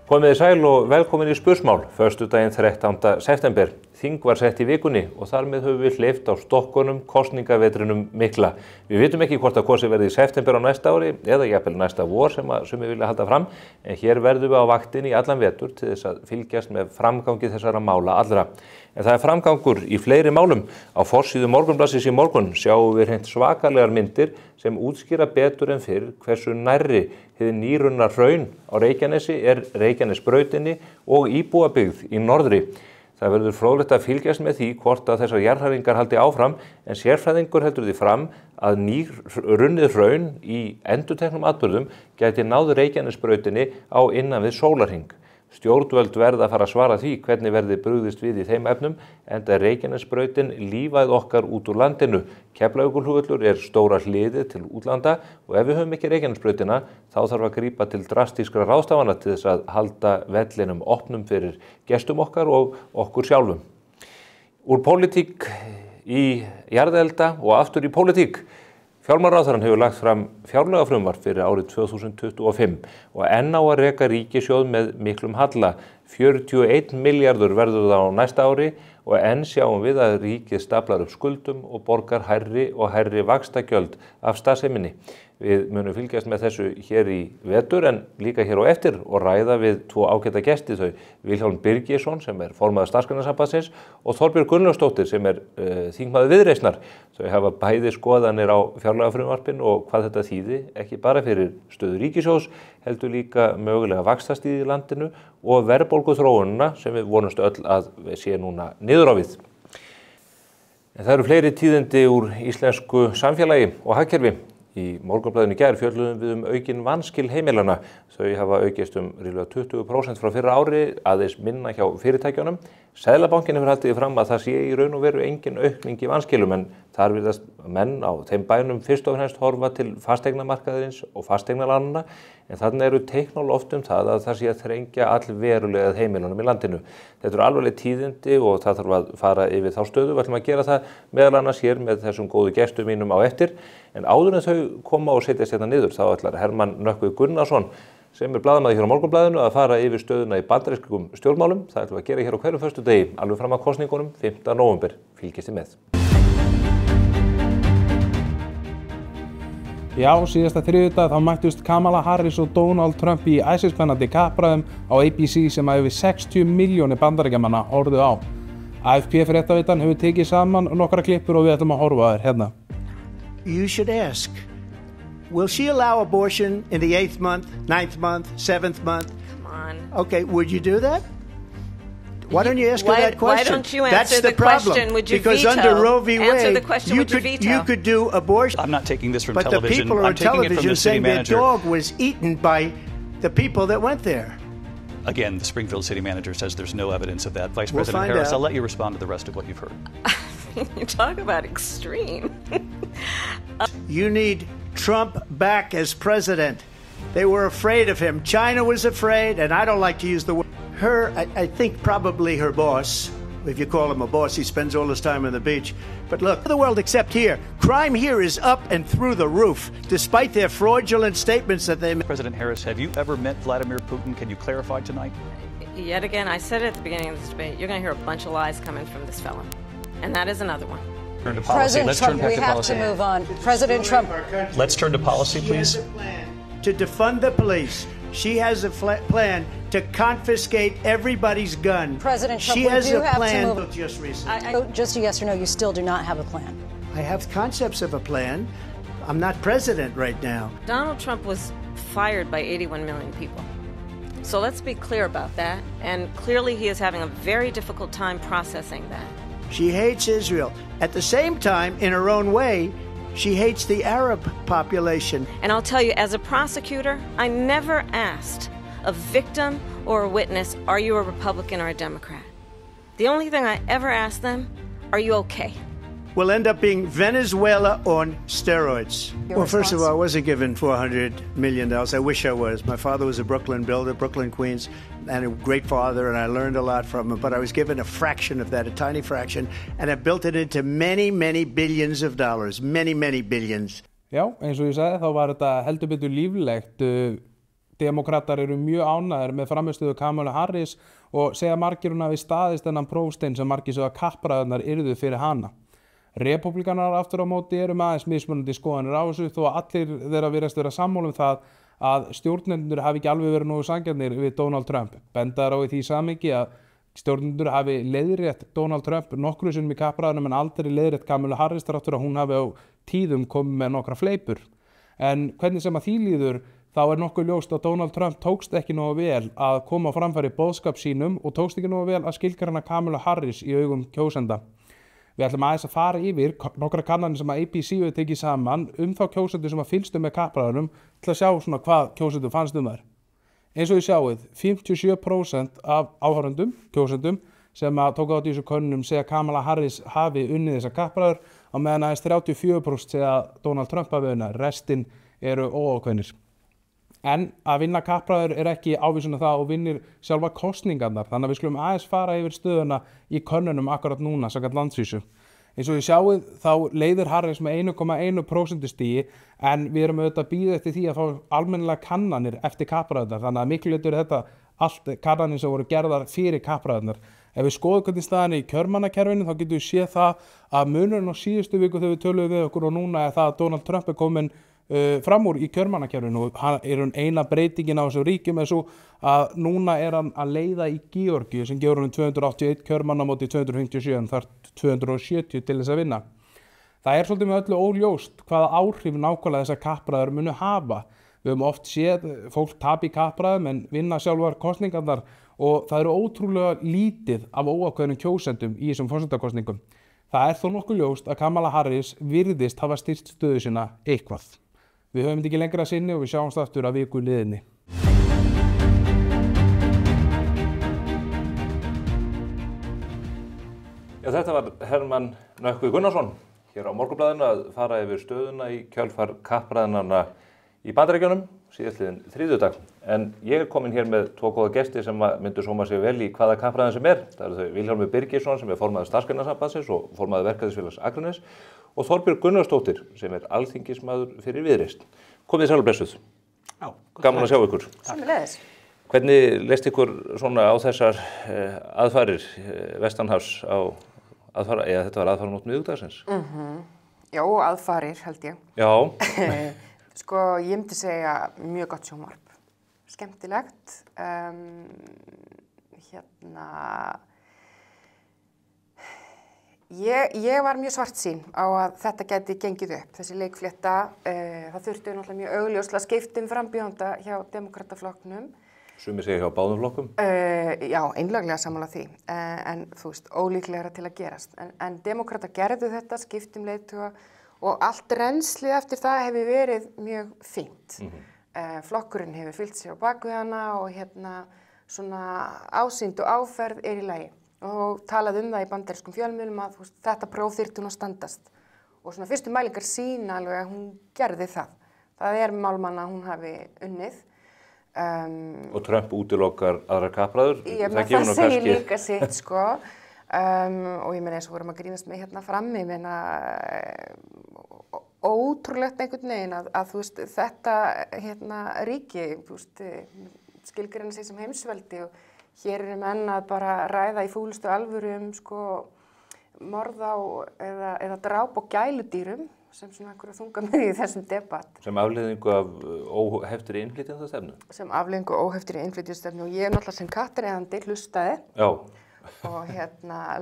Komið sæl og velkomin í Spursmál, föstudaginn 13. september. Þing var sett í vikunni og þar með höfum við hleypt á stokkunum kosningavetrinum mikla. Við vitum ekki hvort að kosið verði í september á næsta ári eða jafnvel næsta vor sem sumir vilja halda fram, en hér verðum við á vaktinni í allan vetur til þess að fylgjast með framgangi þessara mála allra. En það framgangur í fleiri málum. Á forsíðu Morgunblaðsins í morgun sjáum við hreint svakalegar myndir sem útskýra betur en fyrr hversu nærri hið nýrunna hraun á Reykjanesi Reykjanesbrautinni og íbúabyggð í norðri. Það verður fróðlegt að fylgjast með því hvort að þessar jarðhræringar haldi áfram, en sérfræðingur heldur því fram að nýrunnið hraun í endurteknum atburðum gæti náð Reykjanesbrautinni á innan við sólarhring. Stjórnvöld verða að fara að svara því hvernig verði brugðist við í þeim efnum, enda Reykjanesbrautin lífæð okkar út úr landinu. Keflavíkurflugvöllur stóra hliðið til útlanda og ef við höfum ekki Reykjanesbrautina þá þarf að grípa til drastískra ráðstafana til þess að halda vellinum opnum fyrir gestum okkar og okkur sjálfum. Úr pólitík í jarðelda og aftur í pólitík. Fjármálaráðherrann hefur lagt fram fjárlagafrumvarp fyrir árið 2025 og enn á að reka ríkissjóð með miklum halla. 41 milljarður verður það á næsta ári og enn sjáum við að ríkið staflar upp skuldum og borgar hærri og hærri vaxtagjöld af starfseminni. Við munum fylgjast með þessu hér í vetur en líka hér á eftir og ræða við tvo ágæta gesti, þau Vilhjálm Birgisson sem formaður Starfsgreinasambandsins og Þorbjörg Gunnlaugsdóttir sem þingmaður Viðreisnar. Þau hafa bæði skoðanir á fjárlagafrumvarpinu og hvað þetta þýði, ekki bara fyrir stöðu ríkissjóðs, heldur líka mögulega vaxtastíð í landinu og verðbólguþróunina sem við vonumst öll að sé núna niður á við. En það eru fleiri tíðindi úr íslensku samfélagi og hagkerfi. Í Morgunblaðinu í gær fjölluðum við aukin vanskil heimilanna. Þau hafa aukist ríflega 20% frá fyrra ári, aðeins minna hjá fyrirtækjunum. Seðlabankinn hefur haldið fram að það sé í raun og veru engin aukning í vanskilum, en þar virðast menn á þeim bænum fyrst og fremst horfa til fasteignamarkaðarins og fasteignalánanna, en þarna eru teiknál oft það að það sé að þrengja allverulega að heimilunum í landinu. Þetta eru alvarleg tíðindi og það þarf að fara yfir þá stöðu. Við ætlum að gera það meðal annars hér með þessum góðu gestum mínum á eftir, en áður en þau koma og setjast hérna niður þá ætlar Hermann Nökkvi Gunnarsson sem blaðamaður hér á Morgunblaðinu að fara yfir stöðuna í bandarískum stjórnmálum. Það ætlum við að gera hér á hverjum föstudegi, alveg fram að kosningunum 5. nóvember. Fylgist þið með. Já, síðasta þriðjudag þá mættust Kamala Harris og Donald Trump í æsispennandi kappræðum á ABC sem að yfir 60 milljónir bandaríkjamanna horfðu á. AFP-fréttavitan hefur tekið saman nokkra klippur og við ætlum að horfa þær hérna. You should ask, will she allow abortion in the 8th month, 9th month, 7th month? Come on. Okay, would you do that? Why don't you ask her that question? Why don't you answer the question? Would you because veto? Under Roe v. Answer Wade, the question, would you veto? you could do abortion. I'm not taking this from but television. The people I'm on television saying their manager. dog was eaten by the people that went there. Again, the Springfield city manager says there's no evidence of that. Vice We'll President find Harris, out. I'll let you respond to the rest of what you've heard. You talk about extreme. You need Trump back as president. They were afraid of him. China was afraid, and I don't like to use the word. I think probably her boss, if you call him a boss, he spends all his time on the beach. But look, the world except here, crime here is up and through the roof, despite their fraudulent statements that they made. President Harris, have you ever met Vladimir Putin? Can you clarify tonight? Yet again, I said it at the beginning of this debate, you're going to hear a bunch of lies coming from this fellow. And that is another one. Turn to policy. President Let's Trump, turn back we to have policy. to move on. President Trump. Let's turn to policy, She please. has a plan to defund the police. She has a plan to confiscate everybody's gun. President Trump, she we has do a have to plan. move- Just recently. Just a yes or no, you still do not have a plan. I have concepts of a plan. I'm not president right now. Donald Trump was fired by 81 million people. So let's be clear about that. And clearly he is having a very difficult time processing that. She hates Israel. At the same time, in her own way, she hates the Arab population. And I'll tell you, as a prosecutor, I never asked a victim or a witness, are you a Republican or a Democrat? The only thing I ever asked them, are you okay? Will end up being Venezuela on steroids. Your Well, first of response? all, I wasn't given $400 million. I wish I was. My father was a Brooklyn builder, Brooklyn, Queens, and a great father, and I learned a lot from him. But I was given a fraction of that, a tiny fraction, and I built it into many, many billions of dollars. Many, many billions. Já, eins og ég sagði þá var þetta heldur betur líflegt. Demókratar eru mjög ánægðir með frammistöðu Kamalu Harris og segja margir hún hafi staðist þennan prófstein sem margir sögðu að kappræðurnar yrðu fyrir hana. Repúblikanar aftur á móti eru með aðeins mismunandi skoðanir á þessu þó að allir þeirra virðast vera sammála um það að stjórnendur hafi ekki alveg verið nógu sanngjarnir við Donald Trump. Bendaðar á í því samhengi að stjórnendur hafi leiðrétt Donald Trump nokkru sinnum í kappræðunum en aldrei leiðrétt Kamalu Harris þrátt fyrir að hún hafi á tíðum komið með nokkra fleipur. En hvernig sem að því líður þá nokkuð ljóst að Donald Trump tókst ekki nógu vel að koma á framfæri boðskap sínum og tókst ekki nógu vel að skilgreina Kamalu Harris í augum kjósenda. Við ætlum aðeins að fara yfir nokkra kannanir sem að ABC hefur tekið saman þá kjósendur sem að fylgstu með kappræðunum til að sjá svona hvað kjósendur fannst þær. Eins og þið sjáið, 57% af áhorfendum, kjósendum sem að tóku þátt í þessu könnunum segja að Kamala Harris hafi unnið þessar kappræður á meðan aðeins 34% segja að Donald Trump hafi unnið, restin eru óákveðnir. En að vinna kappræður ekki ávísun á það og vinnir sjálfa kosningarnar, þannig að við skulum aðeins fara yfir stöðuna í könnunum akkurat núna samkvæmt landsvísu. Eins og þið sjáið þá leiðir Harris með 1,1% stigi en við erum auðvitað að bíða eftir því að fá almennilega kannanir eftir kappræðurnar, þannig að miklu leyti þetta allt kannanir sem voru gerðar fyrir kappræðurnar. Ef við skoðum hvernig staðan í kjörmannakerfinu þá getum við séð það að munurinn á síðustu viku þegar við töluðum við okkur og núna það að Donald Trump komin fram úr í kjörmannakerfinu og hann eina breytingin á þessu ríkjum svo að núna hann að leiða í Georgíu sem gefur hann 281 kjörmanna móti 257 en þarf 270 til þess að vinna. Það svolítið með öllu óljóst hvaða áhrif nákvæmlega þessar kappræður munu hafa. Við höfum oft séð fólk tapa í kappræðum en vinna sjálfar kosningarnar og það ótrúlega lítið af óákveðnum kjósendum í þessum forsetakosningum. Það þó nokkuð ljóst að Kamala Harris virðist hafa styrkt stöðu sína eitthvað. Við höfum þetta ekki lengra að sinni og við sjáumst aftur að viku liðinni. Já, þetta var Hermann Nökkvi Gunnarsson hér á Morgunblaðinu að fara yfir stöðuna í kjölfar kappræðnanna í Bandaríkjunum síðastliðinn þriðjudag. En ég komin hér með tvo góða gesti sem myndu sóma sig vel í hvaða kappræðan sem Það eru þau Vilhjálmur Birgisson sem formaður Starfsgreinasambandsins og formaður Verkalýðsfélags Akraness og Þorbjörg Gunnarsdóttir sem alþingismaður fyrir Viðreisn. Komið sæl og blessuð. Já, gaman að sjá ykkur. Sömuleiðis. Hvernig leist ykkur svona á þessar aðfarir vestanhafs á aðfara, eða þetta var aðfaranótt miðvikudagsins? Já, aðfarir held ég. Já. Sko, ég myndi segja mjög gott sjónvarp. Skemmtilegt. Ég var mjög svartsýn á að þetta gæti gengið upp, þessi leikflétta. Það þurfti náttúrulega mjög augljóslega skiptum frambjóðanda hjá Demókrataflokknum. Sumir segja hjá báðum flokkum? Já, einlaglega sammála því, en þú veist, ólíklegra til að gerast. En Demókratar gerðu þetta, skiptum leiðtoga og allt rennsli eftir það hefur verið mjög fínt. Flokkurinn hefur fylgt sér á bakvið hana og svona ásýnd og áferð í lagi. Og talað það í bandarískum fjölmiðlum að þetta próf þyrfti hún að standast. Og svona fyrstu mælingar sýna alveg að hún gerði það. Það málmanna að hún hafi unnið. Og Trump útilokar aðrar kappræður? Það segir líka sitt, sko. Og ég meina eins og vorum að grínast með frammi, ég meina ótrúlegt einhvern veginn að þú veist, þetta ríki, þú veist, skilgreina sig sem heimsveldi og hér menn að bara ræða í fúlustu alvöru sko morð á eða dráp á gæludýrum sem svona einhverju þungamið í þessum debatt. Sem afleiðingu af óheftri innflytjendastefnu? Sem afleiðingu óheftri innflytjendastefnu og ég náttúrulega sem kattareiðandi hlustaði. Já. Og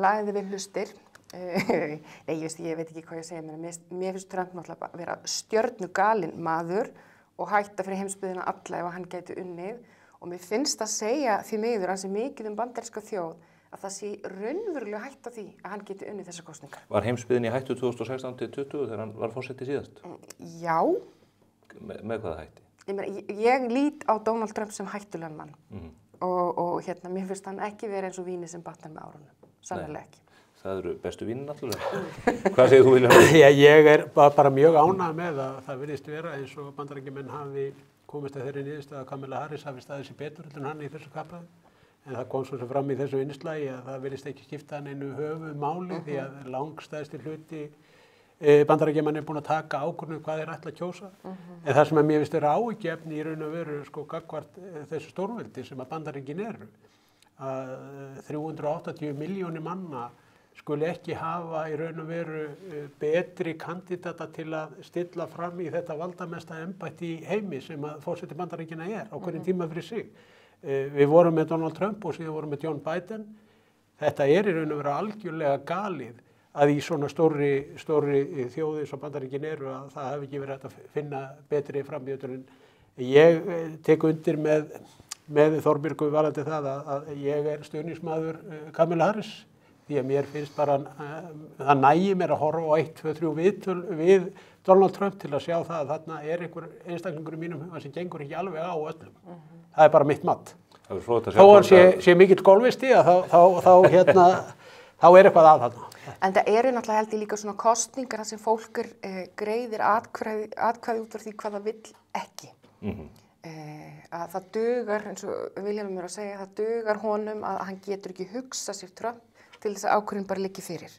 lagði við hlustir. Nei, ég veit ekki hvað ég segja, mér finnst Trump náttúrulega að vera stjörnugalinn maður og hætta fyrir heimsbyggðina alla ef hann gæti unnið. Og mér finnst að segja því miður ansi mikið bandaríska þjóð að það sé raunverulega hætta því að hann geti unnið þessar kosningar. Var heimsbyggðin í hættu 2016-20 þegar hann var forseti síðast? Já. Með hvaða hætti? Ég lít á Donald Trump sem hættulegan mann. Og mér finnst hann ekki vera eins og víni sem batnar með árunum. Sannarlega ekki. Það eru bestu vínin náttúrulega. Hvað segir þú, Vilhjálmur? Ég bara mjög ánægður með að það virðist vera eins og Bandaríkjamenn hafi komist að þeirri niðurstöðu að Kamala Harris hafi staðið sér betur en hann í þessu kappræðum. En það kom svo sem fram í þessu innslagi að það virðist ekki skipta hann einu höfuðmáli því að langstæðsti hluti Bandaríkjamenn búin að taka ákvörðun hvað þeir ætla að kjósa. En það sem að mér finnst vera áhyggjuefni í raun og veru sko gagnvart þessu stórveldi sem að Bandaríkin eru, að 380 milljónir manna skuli ekki hafa í raun og veru betri kandidata til að stilla fram í þetta valdamesta embætti í heimi sem að forseti Bandaríkjanna á hverjum tíma fyrir sig. Við vorum með Donald Trump og síðan vorum með John Biden. Þetta í raun og veru algjörlega galið að í svona stórri þjóði sem Bandaríkin að það hefði ekki verið hægt að finna betri frambjöður en ég tek undir með Þorbjörgu varðandi það að ég stuðningsmaður Kamala Harris því að mér finnst bara það nægir mér að horfa á 1, 2, 3 viðtöl við Donald Trump til að sjá það að þarna einhver einstaklingur í mínum huga sem gengur ekki alveg á öllum. Það bara mitt mat. Þó hann sé mikill golfisti að þá eitthvað að þarna. En það náttúrulega held ég líka svona kosningar þar sem fólk greiðir atkvæði út frá því hvað það vill ekki. Að það dugar, eins og Vilhjálmur er að segja, það dugar honum að hann getur ekki hugsað sér Trump til þess að ákvörðun bara liggi fyrir.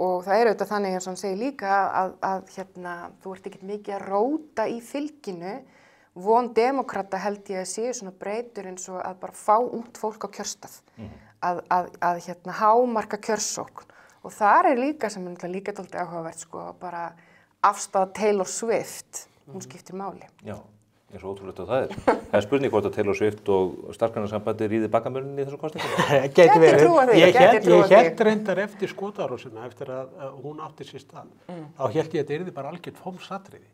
Og það auðvitað þannig eins og hann segir líka að þú ert ekkert mikið að róta í fylginu. Von demókrata held ég að séu svona breytur eins og að bara fá ungt fólk á kjörstað. Að hámarka kjörsókn og þar líka sem líka dálítið áhugavert sko bara afstaða Taylor Swift, hún skiptir máli. Já, eins og ótrúlegt að það er. Það er spurning hvort að Taylor Swift og starfsgreinasambandið ríði bakamörninni í þessum kosningum. Gæti verið. Ég hélt reyndar eftir skotárásina eftir að hún átti sér stað. Þá hélt ég að þetta yrði bara algjört fómsatriði.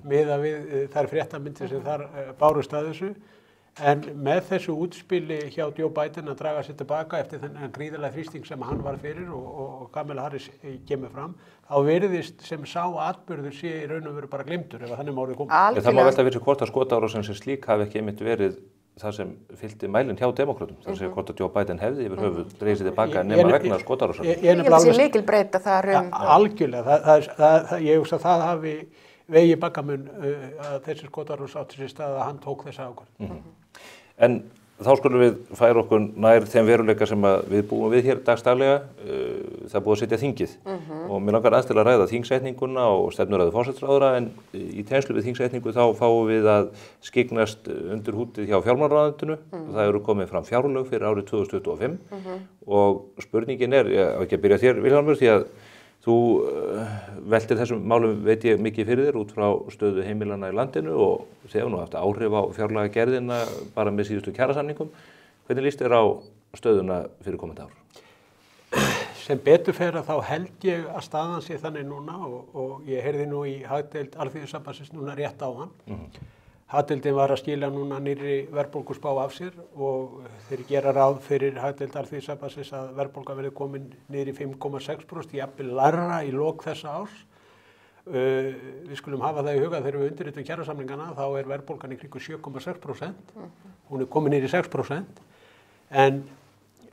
Miðað við þær fréttamyndir sem þar bárust að þessu. En með þessu útspili hjá Joe Biden að draga sér tilbaka eftir þennan gríðarlega þrýsting sem hann var fyrir og Kamala Harris kemur fram, þá virðist sem sá atburður sé í raun og veru bara gleymdur ef þannig má orðið koma. Það má velta fyrir sig hvort að skotárásin sem slík hafi ekki einmitt verið það sem fylgdi mælinn hjá demókrötum. Það sé hvort að Joe Biden hefði yfir höfuð dregið sér tilbaka nema vegna skotárásin. Ég held að sé lykilbreyta þar algjörlega. Ég hugsa að það hafi vegi bakamun að þessi skotárás átti sér stað að hann tók þessa ákvörðun. En þá skulum við færa okkur nær þeim veruleika sem við búum við hér dagstaglega. Það er búið að setja þingið og mér langar aðeins til að ræða þingsetninguna og stefnuræðu forsætisráðherra en í tengslum við þingsetningu þá fáum við að skyggnast undir hútið hjá fjármálaráðuneytinu og það eru komið fram fjárlög fyrir árið 2025 og spurningin ekki að byrja þér Vilhjálmur því að þú veltir þessum málum veit ég mikið fyrir þér út frá stöðu heimilana í landinu og þegar nú haft áhrif á fjárlagagerðina bara með síðustu kjarasamningum. Hvernig líst þér á stöðuna fyrir komandi ár? Sem betur fer að þá held ég að staðan sé þannig núna og ég heyrði nú í hagdeild Alþýðusambandsins núna rétt áðan. Hagdeildin var að skila núna nýrri verðbólguspá af sér og þeir gera ráð fyrir hagdeild Alþýðusambandsins að verðbólga verði komin niður í 5,6%, jafnvel lægra í lok þessa árs. Við skulum hafa það í huga þegar við undirritum kjarasamningana þá verðbólgan í kringum 7,6%. Hún komin niður í 6%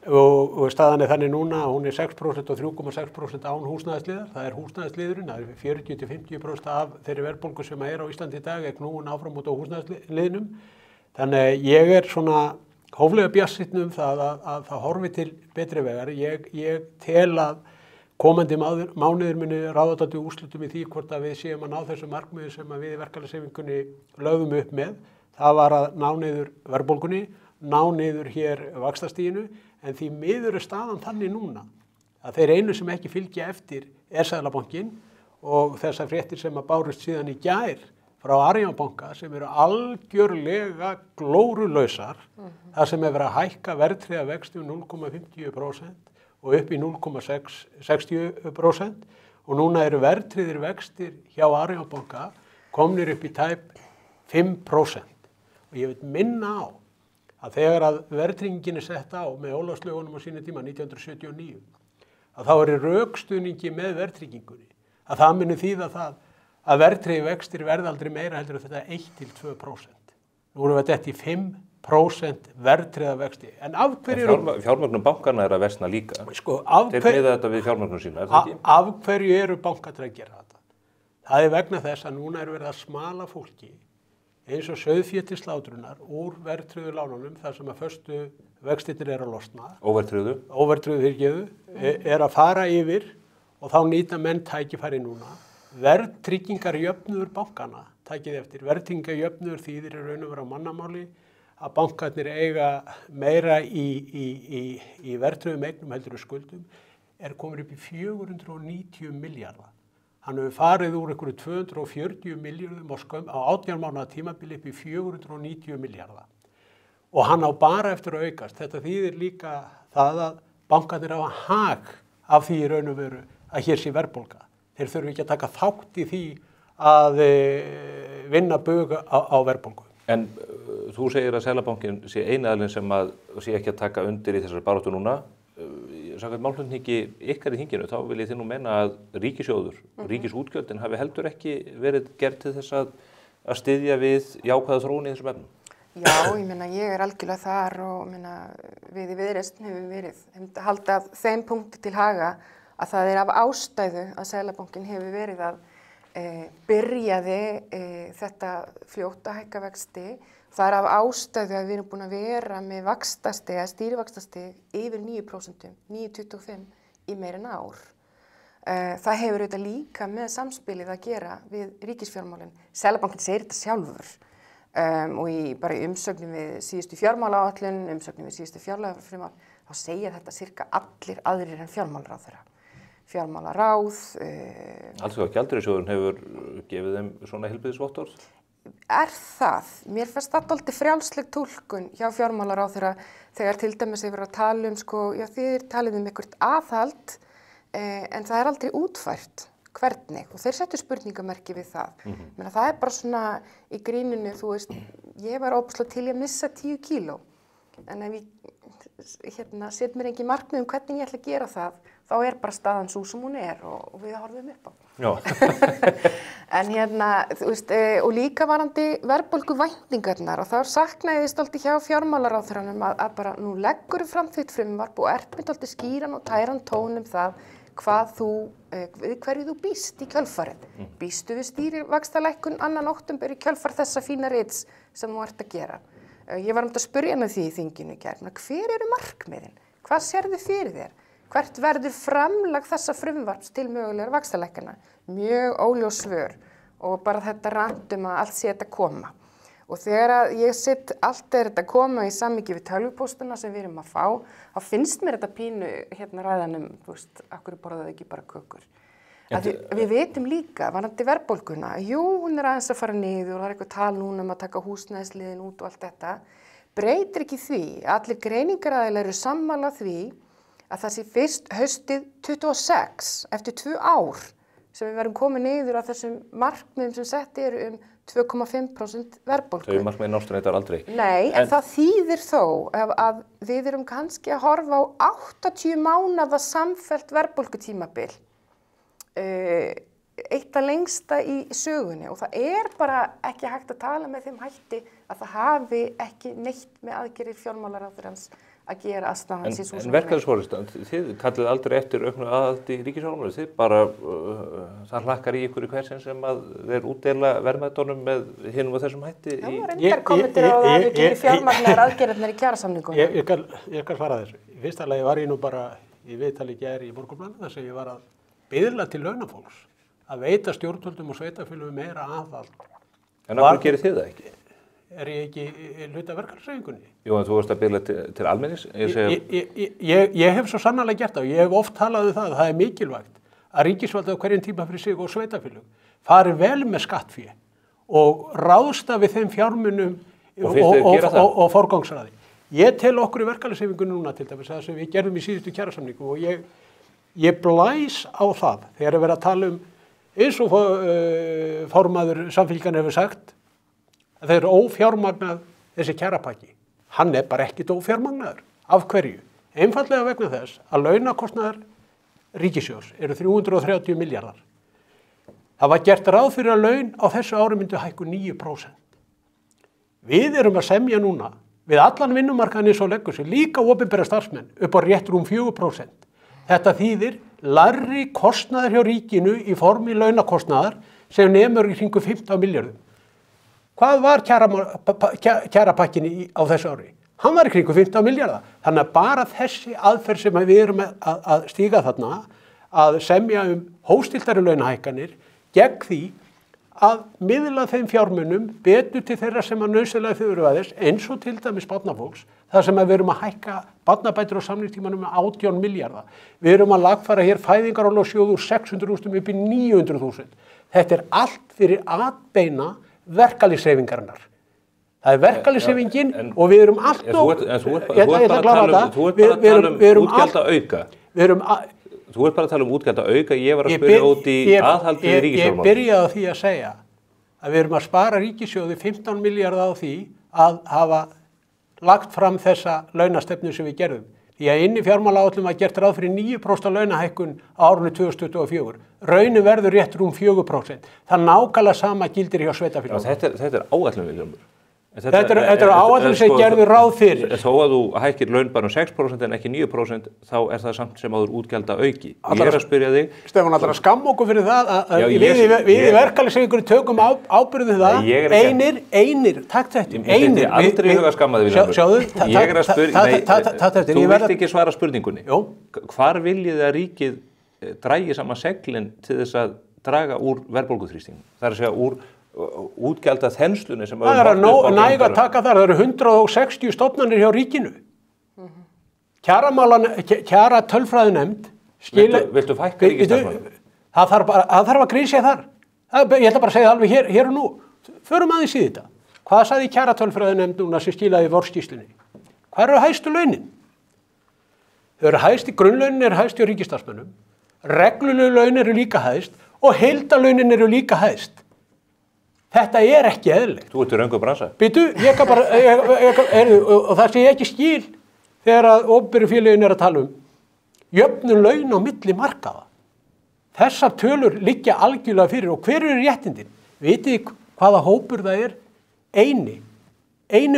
og staðan þannig núna að hún 6% og 3,6% án húsnæðisliðar. Það húsnæðisliðurinn, það 40-50% af þeirri verðbólgu sem á Íslandi í dag knúin áfram út á húsnæðisliðnum. Þannig ég svona hóflega bjartsýnn það að það horfi til betri vegar. Ég tel að komandi mánuðir muni ráða dálítið úrslitum í því hvort að við séum að ná þessu markmiði sem að við í verkalýðshreyfingunni lögðum upp með. Það var að ná niður verðbólgunni, ná niður hér vaxtastiginu, en því miður staðan þannig núna að þeir einu sem ekki fylgja eftir Seðlabankinn og þessar fréttir sem að bárust síðan í gær frá Arion banka sem eru algjörlega glórulausar, þar sem verið að hækka verðtryggða vexti 0,50% og upp í 0,60% og núna eru verðtryggðir vextir hjá Arion banka komnir upp í tæp 5% og ég vil minna á að þegar að verðtryggingin sett á með Ólafslögunum á sínu tíma 1979 að þá rökstuðningi með verðtryggingunni að það muni þýða það að verðtryggðir vextir verða aldrei meira heldur þetta 1-2%. Nú erum við þetta í 5% verðtryggða vexti. En af hverju fjármögnun bankanna að versna líka. Sko, þeir miða þetta við fjármögnun sína, það ekki? Af hverju eru bankarnir að gera þetta? Það vegna þess að núna verið að smala fólki eins og sauðfé til slátrunar úr verðtryggðu lánunum þar sem að föstu vextirnir að losna. Óverðtryggðu. Óverðtryggðu fyrirgefðu að fara yfir og þá nýta menn tækifæri núna. Verðtryggingarjöfnuður bankana, takið eftir, verðtryggingarjöfnuður þýðir í raun og vera á mannamáli að bankarnir eiga meira í verðtryggðum eignum heldur en skuldum, komin upp í 490 milljarða. Hann hefur farið úr einhverju 240 milljörðum á 18 mánaða tímabili upp í 490 milljarða. Og hann á bara eftir að aukast. Þetta þýðir líka það að bankarnir hafa hag af því í raun og veru að hér sé verðbólga. Þeir þurfi ekki að taka þátt í því að vinna bug á verðbólgu. En þú segir að Seðlabankinn sé eini aðilinn sem sé ekki að taka undir í þessari baráttu núna. Samkvæmt málflutningi ykkar í þinginu, þá vil ég þið nú meina að ríkissjóður, ríkisútgjöldin hafi heldur ekki verið gert til þess að styðja við jákvæða þróun í þessum efnum. Já, ég meina, ég algjörlega þar og við í Viðreisn hefum haldið þeim punkti til haga að það af ástæðu að Seðlabankinn hefur verið að byrjaði þetta fljótt að hækka vexti. Það af ástæðu að við erum búin að vera með vaxtastig, stýrivaxtastig yfir 9%, 9,25 í meira en ár. Það hefur auðvitað líka með samspilið að gera við ríkisfjármálin. Seðlabankinn segir þetta sjálfur og bara í umsögnum við síðustu fjármálaáætlun, umsögnum við síðustu fjárlagafrumvarp, þá segja þetta sirka allir aðrir en fjármálaráðherra. Fjármálaráð. Alþjóðagjaldeyrissjóðurinn hefur gefið þeim svona heilbrigðisvottorð? Það? Mér fannst það dálítið frjálsleg túlkun hjá fjármálaráðherra þegar til dæmis hefur að tala þið talið eitthvað aðhald en það aldrei útfært hvernig og þeir settu spurningamerki við það. Það bara svona í gríninu, þú veist, ég var óbúslega til að missa 10 kíló en ef ég set mér engin markmið hvernig ég ætla að gera það, þá bara staðan svo sem hún og við horfum upp á. En þú veist, og líka varandi verðbólguvæntingarnar og þá saknaði ég stolti hjá fjármálaráðherranum að bara nú leggur fram þitt frumvarp og með stolti skýran og tæran tón það við hverju þú býst í kjölfarið. Býstu við stýrivaxtalækkun 2. október í kjölfar þessa fína rits sem þú ert að gera? Ég var að spyrja hana því í þinginu í gær, hver eru markmiðin? Hvað sérðu fyrir þér? Hvert verður framlag þessa frumvarps til mögulegar vaxtalækkana? Mjög óljós svör og bara þetta randum að allt sé þetta koma. Og þegar ég sitt allt þetta koma í samhengi við tölvupóstuna sem við erum að fá, þá finnst mér þetta pínu ræðanum, þú veist, akkur borðaðu ekki bara kökur. Við vitum líka, varðandi verðbólguna, hún aðeins að fara niður og það eitthvað tal núna að taka húsnæðisliðin út og allt þetta, breytir ekki því að allir greiningaraðilar eru sammála því að það sé fyrst haustið 26 eftir 2 ár sem við verðum komið niður á þessum markmiðum sem sett eru 2,5% verðbólgu. Þau markmiðin nást reyndar aldrei. Nei, en það þýðir þó að við erum kannski að horfa á 80 mánaða samfellt verðbólgutímabil. Eitt að lengsta í sögunni og það bara ekki hægt að tala með þeim hætti að það hafi ekki neitt með aðgerðir fjármálaráðherrans að gera aðstæðan sín svo sem. En verkefnisforysta, þið kallið aldrei eftir auknu aðhaldi í ríkisfjármálum, þið bara það hlakkar í ykkur í hversin sem að þeir útdeila verðmætunum með hinum og þessum hætti. Já, reyndar kommentir á það að við gerum fjármagnar aðgerðirnar í kjarasamningum. Ég kann svara þessu. Í fyrsta lagi var ég nú bara í viðtali í gær í Morgunblaðinu þar sem ég var að biðla til launafólks að veita stjórnvöldum og sveitarfélögum meira aðhald. En af hverju gerir þið það ekki? Ég ekki hluta verkalýðshreyfingunni? Jú, en þú varst að biðla til almennings? Ég hef svo sannarlega gert það og ég hef oft talað það að það mikilvægt að ríkisvaldið á hverjum tíma fyrir sig og sveitarfélög fari vel með skattfé og ráðstafi þeim fjármunum og forgangsraði. Ég tel okkur í verkalýðshreyfingunni núna til dæmis það sem við gerðum í síðustu kjarasamningu og ég blæs á það þegar að vera að tala eins og formaður Samfylkingar hefur sagt að þeir eru ófjármagnað þessi kjarapakki. Hann bara ekkit ófjármagnaður. Af hverju? Einfaldlega vegna þess að launakostnaðar ríkissjóðs eru 330 milljarðar. Það var gert ráð fyrir að laun á þessu ári myndu hækku 9%. Við erum að semja núna við allan vinnumarkaðinn eins og leggur sig, líka opinbera starfsmenn upp á rétt rúm 4%. Þetta þýðir lægri kostnaðar hjá ríkinu í formi launakostnaðar sem nemur í kringum 15 milljörðum. Hvað var kjarapakkin á þessu ári? Hann var í kringum 15 milljarða. Þannig að bara þessi aðferð sem við erum að stíga þarna, að semja hófstilltari launahækkanir gegn því að miðla þeim fjármunum betur til þeirra sem að nauðsynlega þurfa þess, eins og til dæmis barnafólks, þar sem við erum að hækka barnabætur á samningstímanum með 18 milljarða. Við erum að lagfæra hér fæðingarorlofssjóð úr 600.000 upp í 900.000. Þetta allt fyrir atbeina verkalýðshreyfingarinnar. Það verkalýðshreyfingin og við erum allt Þú ert bara að tala um útgjaldaauka. Þú ert bara að tala um útgjaldaauka, ég var að spyrja út í aðhaldið í ríkisfjármálum. Ég byrjaði á því að segja að við erum að spara ríkissjóði 15 milljarða á því að hafa lagt fram þessa launastefnu sem við gerðum. Því að inn í fjármálaáætlun var gert ráð fyrir 9% launahækkun á árinu 2024. Raunin verður rétt rúm 4%. Það nákvæmlega sama gildir hjá sveitarfélögum. Þetta áætlun, Vilhjálmur. Þetta er áætlun sem gerður ráð fyrir. Þó að þú hækkir laun bara 6% en ekki 9%, þá er það samt sem áður útgjaldaauki. Ég er að spyrja þig. Stefán, ætlar að skamma okkur fyrir það að við í verkalýðshreyfingunni tökum ábyrgð það. Einir, takk þetta. Þetta er aldrei huga skammaði, Vilhjálmur. Ég er að spyrja, þú vilt ekki svara spurningunni. Hvar viljið að ríkið dragi saman seglin til þess að draga úr verðbólguþrýstingum? Það er að segja úr útgjalda þenslunni sem það er að næga að taka þar. Það eru 160 stofnanir hjá ríkinu. Kjara tölfræðinefnd Viltu fækka ríkisstarfsmönnum? Það þarf að grísja þar. Ég ætla bara að segja það alveg hér og nú. Förum aðeins í þetta. Hvað sagði kjara tölfræðinefnd núna sem skilaði vorskýrslunni? Hvað eru hæstu launin? Þau eru hæst grunnlaunin eru hæst hjá ríkisstarfsmönnum. Reglulegu laun eru líka hæst og heildarlaunin eru líka hæst. Þetta er ekki eðlilegt. Þú ert í röngu bransa. Býtu, og það sé ég ekki skil þegar að opinberu félögin er að tala jöfnun laun á milli markaða. Þessar tölur liggja algjörlega fyrir og hver eru réttindin? Vitið hvaða hópur það er? Eini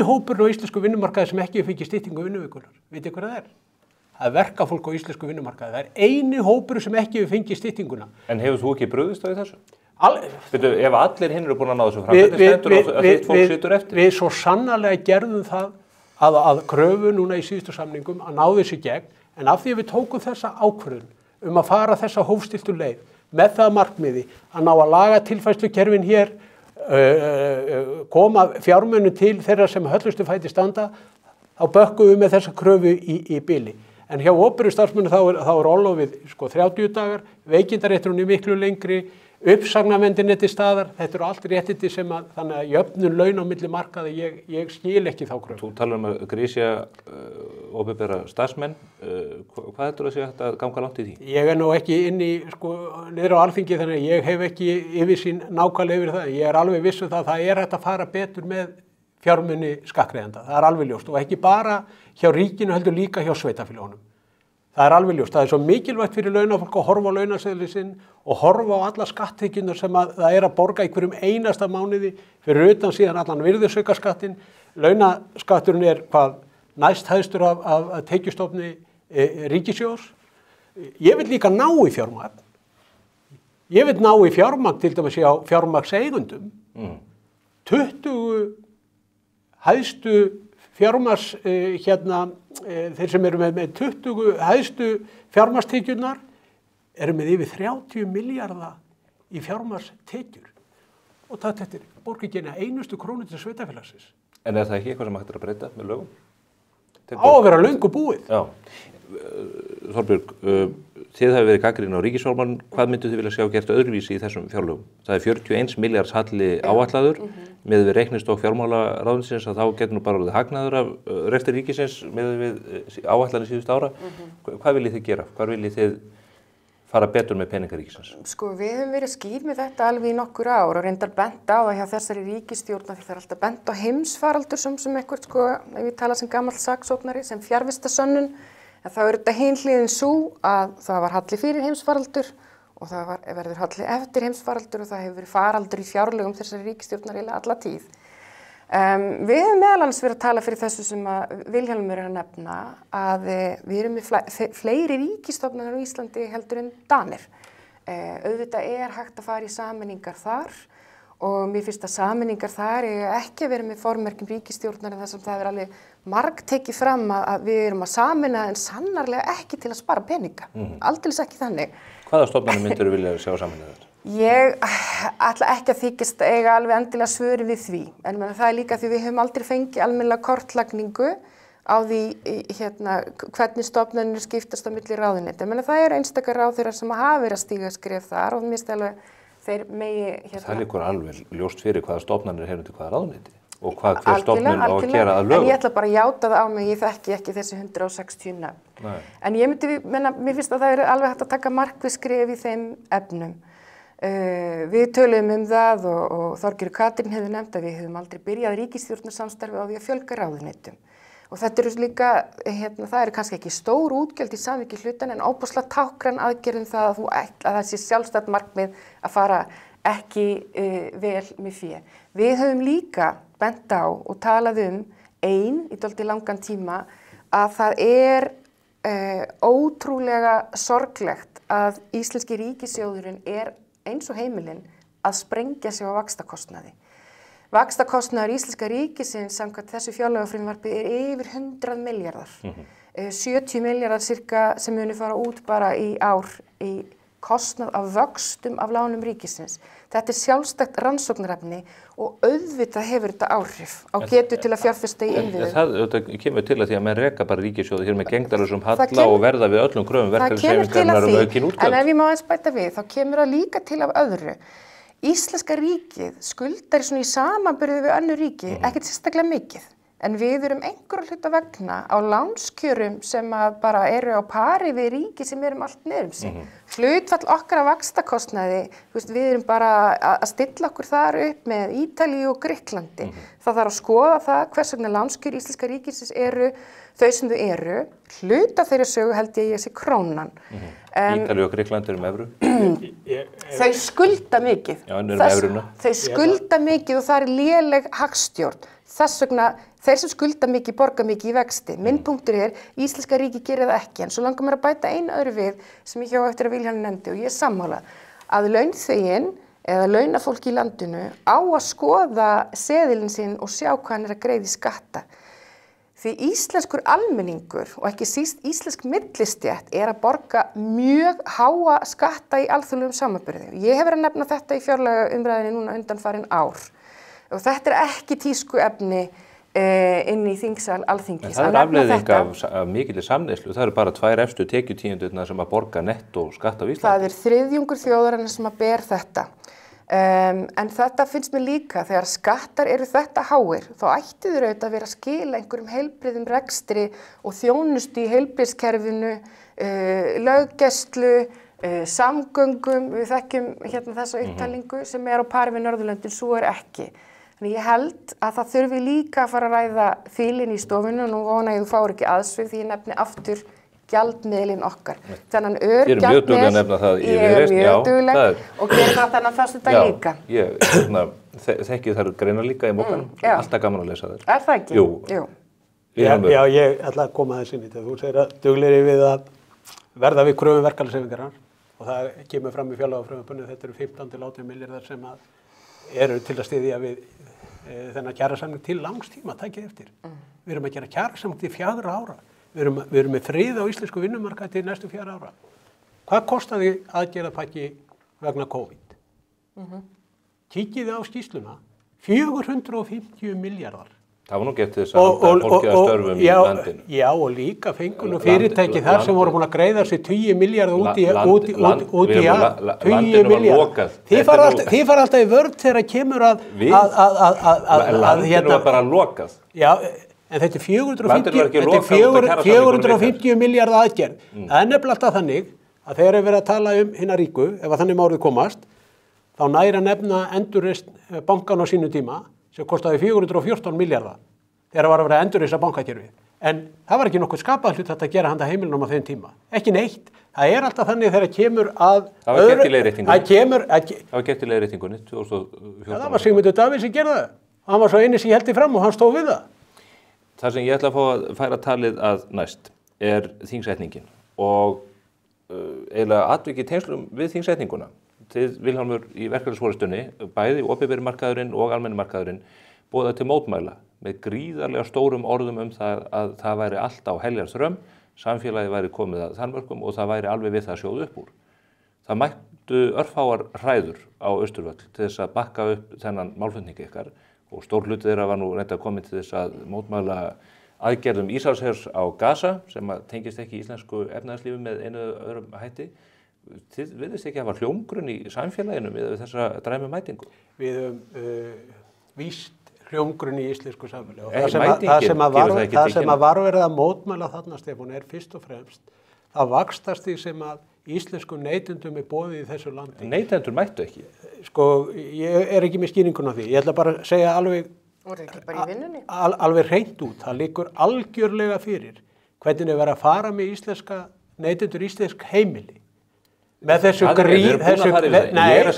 hópur á íslensku vinnumarkaði sem ekki fengið styttingu vinnuvikunar. Vitið hver það er? Það er verkafólk á íslensku vinnumarkaði. Það er eini hópur sem ekki fengið styttinguna. En hefur þú ekki brugðist á þessu? Ef allir hinn eru búin að ná þessu fram, þetta stendur að þitt fólk situr eftir. Við svo sannarlega gerðum það að kröfu núna í síðustu samningum að ná þessu gegn, en af því að við tókum þessa ákvörðun að fara þessa hófstilltu leið með það markmiði að ná að laga tilfærslukerfin hér, koma fjármunum til þeirra sem höllustu fæti standa, þá bökkum við með þessa kröfu í bili. En hjá opinberu starfsmönnum þá er orlofið 30 dagar, veikindarétturinn miklu lengri, uppsagnarnefndin til staðar, þetta eru allt réttindi sem þannig að jöfnun laun á milli markaði, ég skil ekki þá kröfu. Þú talar að grísja opinbera starfsmenn, hvað heldur að sé hægt að ganga langt í því? Ég er nú ekki inn í, niður á Alþingi, þannig að ég hef ekki yfirsýn nákvæmlega yfir það. Ég er alveg viss það er hægt að fara betur með fjármuni skattgreiðenda, það er alveg ljóst og ekki bara hjá ríkinu heldur líka hjá sveitarfélögunum. Það er alveg ljóst. Það er svo mikilvægt fyrir launafólk að horfa á launaseðlinn sinn og horfa á alla skatttekjurnar sem það er að borga í hverjum einasta mánuði fyrir utan síðan allan virðisaukaskattinn. Launaskatturinn er hvað næst hæstur af tekjustofni ríkissjóðs. Ég vil líka ná í fjármagn. Ég vil ná í fjármagn til dæmis hjá fjármagnseigendum. 20 hæstu fjármagns þeir sem eru með 20 hæstu fjármagnstekjurnar eru með yfir 30 milljarða í fjármagnstekjur og það þetta borgar ekki eina einustu krónu til sveitarfélagsins. En er það ekki eitthvað sem hægt að breyta með lögum? Á að vera löngu búið. Já. Þorbjörg, þið hafi verið gagnrýnin á ríkisfjármálum, hvað myndu þið vilja sjá gert öðruvísi í þessum fjárlögum? Það er 41 milljarðs halli áætlaður með við reiknistokk fjármálaráðuneytisins að þá getur nú bara orðið hagnaður af rekstri ríkisins með við áætlanir síðustu ára. Hvað viljið þið gera? Hvað viljið þið fara betur með peninga ríkisins? Við höfum verið skýr með þetta alveg í nokkur ár og reyndar bent á það hjá þessari ríkisstjórn því það er alltaf bent á heimsfaraldur sem eitthvað, ef ég tala sem gamall saksóknari, sem fjarvistarsönnun. En þá er þetta hin hliðin sú að það var halli fyrir heimsfaraldur og það verður halli eftir heimsfaraldur og það hefur verið faraldur í fjárlögum þessari ríkisstjórnar alla tíð. Við hefum meðal annars verið að tala fyrir þessu sem að Vilhjálmur er að nefna að við erum með fleiri ríkisstofnanir á Íslandi heldur en Danir. Auðvitað er hægt að fara í sameiningar þar og mér finnst að sameiningar þar ekki að vera með formerkjum ríkisstjórnar en það sem það er alveg marg tekið fram að við erum að sameina en sannarlega ekki til að spara peninga. Aldeilis ekki þannig. Hvaða stofnanir myndirðu vilja sjá sameinaðar? Ég ætla ekki að þykjast eiga alveg endilega svöri við því. En það er líka því við höfum aldrei fengið almennilega kortlagningu á því hvernig stofnanir skiptast á milli ráðuneyti. Það eru einstakar ráðherrar sem hafa verið að stíga skref þar og mér finnst alveg þeir megi Það liggur alveg ljóst fyrir hvaða stofnanir heyra undir hvaða ráðuneyti og hvað hver stofnun á að gera að lögum. En ég ætla bara að játa það á mig, ég þekki ekki þessi 160 nöfn. En ég mér finnst að það er alveg hægt að taka markviss skref í þeim efnum. Við töluðum það og Þorgerður Katrín hefði nefnt að við hefðum aldrei byrjað ríkisstjórnarsamstarfi á því að fjölga ráðuneytum. Og þetta eru líka, það eru kannski ekki stór útgjöld í samvikið hlutan en óbúslega tákgrann aðgerðum það að það sé sjálfstætt markmið að fara ekki vel með fé. Við höfum líka bent á og talað í dálítið langan tíma að það er ótrúlega sorglegt að íslenski ríkissjóðurinn er eins og heimilinn að sprengja sig á vaxtakostnaði. Vaxtakostnaður íslenska ríkisins samkvæmt þessu fjárlagafrumvarpi er yfir 100 milljarðar. 70 milljarðar cirka sem muni fara út bara í ár í kostnað af vöxtum af lánum ríkisins. Þetta er sjálfstætt rannsóknarefni og auðvitað hefur þetta áhrif á getu til að fjárfesta í innviðum. Það kemur til að því að menn reka bara ríkissjóði hér með gengdarlausum halla og verða við öllum kröfum verkalýðshreyfingarinnar aukin útgjöld. En ef ég má aðeins bæta við, þá kemur það líka til af öðru. Íslenska ríkið skuldar svona í samanburði við önnur ríki ekkert sérstaklega mikið. En við erum einhverju hluta vegna á lánskjörum sem að bara eru á pari við ríki sem erum allt niður sig. Hlutfall okkar af vaxtakostnaði, við erum bara að stilla okkur þar upp með Ítalíu og Grikklandi. Það þarf að skoða það hvers vegna lánskjör íslenska ríkisins eru þau sem þau eru. Hluta þeirra sögu held ég sé krónan. Ítalíu og Grikkland eru evru. Þau skulda mikið. Já, en eru evruna. Þau skulda mikið og það er léleg hagstjórn. Þess vegna, þeir sem skulda mikið, borga mikið í vexti. Minn punktur íslenska ríki gerir það ekki, en svo langar mér að bæta einu öðru við sem ég hjá eftir að Vilhjálmur nefndi og ég er sammála að launþeginn eða launafólk í landinu á að skoða seðilinn sinn og sjá hvað hann er að greiða í skatta. Því íslenskur almenningur og ekki síst íslensk millistétt er að borga mjög háa skatta í alþjóðlegum samanburði. Ég hef verið að nefna þetta í fjárlagaumræðunni núna undanfarin ár. Og þetta er ekki tískuefni inn í þingsal Alþingis. En það er afleiðing af mikilli samneyslu. Það eru bara 2 efstu tekjutíundirnar sem að borga nettó skatt á Íslandi. Það er 3/4 þjóðarinnar sem að ber þetta. En þetta finnst mér líka, þegar skattar eru þetta háir, þá ætti þeir auðvitað að vera að skila einhverjum heilbrigðum rekstri og þjónustu í heilbrigðskerfinu, löggæslu, samgöngum, við þekkjum þessa upptalningu sem er á pari við Norðurlöndin, svo er ekki. Þannig ég held að það þurfi líka að fara að ræða fílinn í stofinu og nú vona ég þú fáir ekki aðsvið því ég nefni aftur gjaldmiðlinn okkar. Þannig örgjaldmiðl, ég er mjög dugleg og gerir það þennan föstudag líka. Ég þekki þær greina líka í mókanum, alltaf gaman að lesa þær. Er það ekki? Jú. Já, ég ætla að koma þess inn í þetta. Þú segir að duglegri við að verða við kröfum verkalýðshreyfingarinnar og það kemur fram í fjárlagafrumvarpinu, þetta eru 15-18 milljarðar sem eru til að styðja við þennan kjarasamning til langs tíma, takið eftir. Við erum að gera kjarasamning til 4 ára. Við erum með frið á íslensku vinnumarkaði til næstu 4 ára. Hvað kostaði aðgerðapakki vegna COVID? Kíkið á skýrsluna, 450 milljarðar. Það var nú gett þess að fólki að störfum í landinu. Já, og líka fengun og fyrirtæki þar sem voru búin að greiða sér 20 milljarðar út í 20 milljarðar. Þið fara alltaf í vörð þegar kemur að landinu var bara lokað. Já, en þetta er 450 milljarðar aðgerð. Það er nefnilega alltaf þannig að þegar er verið að tala hina ríku, ef að þannig márið komast, þá næri að nefna endurreisn bankan á sínu tíma sem kostaði 414 milljarða þegar var að vera að endurreisa bankakerfið. En það var ekki nokkuð skapað hlut að gera handa heimilunum á þeim tíma. Ekki neitt. Það er alltaf þannig þegar kemur að það var gert í leiðréttingunni. Það var gert í leiðréttingunni 2014. Það var Sigmundur Davíðs sem gerði það. Hann var svo eini sem héldi fram og hann stóð við það. Það sem ég ætla að fá að færa talið að næst er þingsetningin og eiginlega atvik í tengslum við þingsetninguna. Þið, Vilhjálmur, í verkefnisforystunni, bæði opinberi markaðurinn og almenni markaðurinn, boðað til mótmæla með gríðarlega stórum orðum það að það væri allt á heljarþröm, samfélagið væri komið að þannmörkum og það væri alveg við það að sjóða upp úr. Það mættu örfáar hræður á Austurvöll til þess að bakka upp þennan málflutning ykkar og stór hluti þeirra var nú reynda komið til þess að mótmæla aðgerðum Ísraelshers á Gaza sem tengist ekki íslensku efnahagslífi með einu öðrum hætti. Þið virðist ekki hafa hljómgrunn í samfélaginu við þessa dræmu mætingu? Við víst hljómgrunn í íslensku samfélagi og það sem að var verið að mótmæla þarna, Stefán, fyrst og fremst það vaxtastig sem að íslensku neytendum boðið í þessu landi. Neytendur mættu ekki? Sko, ég ekki með skýringun á því. Ég ætla bara að segja alveg hreint út. Það liggur algjörlega fyrir hvernig verið að fara með íslenska neytendur íslensk heimili. Með þessu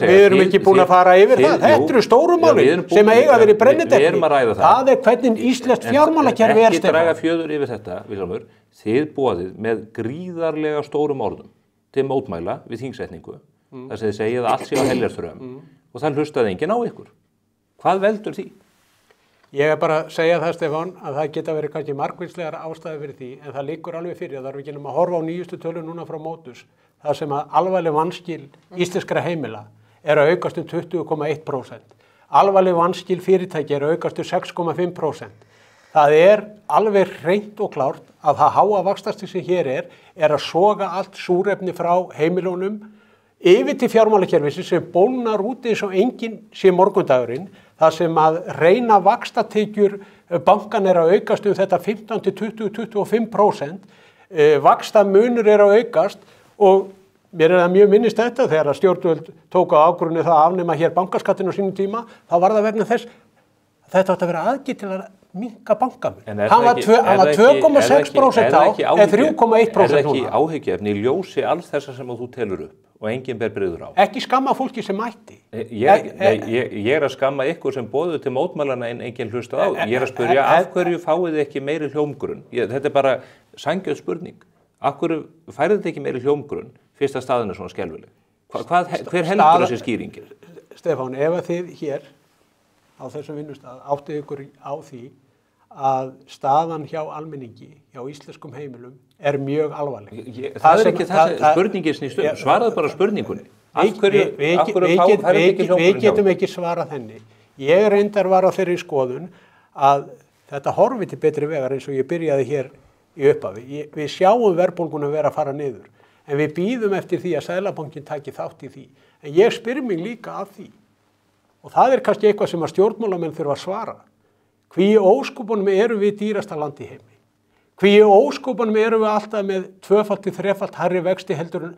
við erum ekki búin að fara yfir það. Þetta eru stóru málin sem eiga verið brennidepli. Það hvernig íslenskt fjármálakerfi Ekki draga fjöður yfir þetta, Vilhjálmur. Þið boðið með gríðarlega stórum orðum til mótmæla við þingsetningu. Þar sem þið segið að allt sé á heljarþröm og það hlustaði enginn á ykkur. Hvað veldur því? Ég bara að segja það, Stefán, að það geta verið kannski margvíslegar ástæður fyrir því, en það liggur alveg fyrir að það er ekki nema að horfa á nýjustu tölur núna frá Motus, þar sem að alvarleg vanskil íslenskra heimila að aukast 20,1%. Alvarleg vanskil fyrirtæki að aukast 6,5%. Það alveg hreint og klárt að það háa vaxtastig sem hér að soga allt súrefni frá heimilunum yfir til fjármálakerfisins sem bólnar út eins og enginn sé morgundagurinn, þar sem að reyna vaxtatekjur bankan að aukast þetta 15 til 20-25%, vaxtamunur að aukast og mér það mjög minnist þetta þegar að stjórnvöld tók á ákvörðun það að afnema hér bankaskattinn á sínum tíma, þá var það vegna þess þetta átti að vera aðgerð til að minnka bankamun. Hann var 2,6% á en 3,1% núna. Ekki áhyggjuefni í ljósi alls þessa sem þú telur upp og enginn ber brigður á? Ekki skamma fólki sem mætti. Ég að skamma ykkur sem boðuð til mótmælana en enginn hlustað á. Ég að spyrja af hverju fáið þið ekki meiri hljómgrunn? Þetta bara sanngjörn spurning. Af hverju færið þið ekki meiri hljómgrunn fyrst að staðan svona skelfileg? Hver heldur þessi skýringir? Stefán, ef að þið hér á þessum vinnustað áttið ykkur á því að staðan hjá almenningi, hjá íslenskum heimilum mjög alvarleg. Það ekki það spurningin snýst svaraðu bara spurningunni. Við getum ekki svarað henni. Ég reyndar var á þeirri skoðun að þetta horfi til betri vegar eins og ég byrjaði hér í upphafi. Við sjáum verðbólguna vera að fara niður, en við bíðum eftir því að Seðlabankinn taki þátt í því. En ég spyr mig líka að því. Og það kannski eitthvað sem að stjórnmálamenn þurfa að svara. Hví í ósköpunum við dýrasta land í heimi? Hví í ósköpunum við alltaf með 2-falt til 3-falt hærri vexti heldur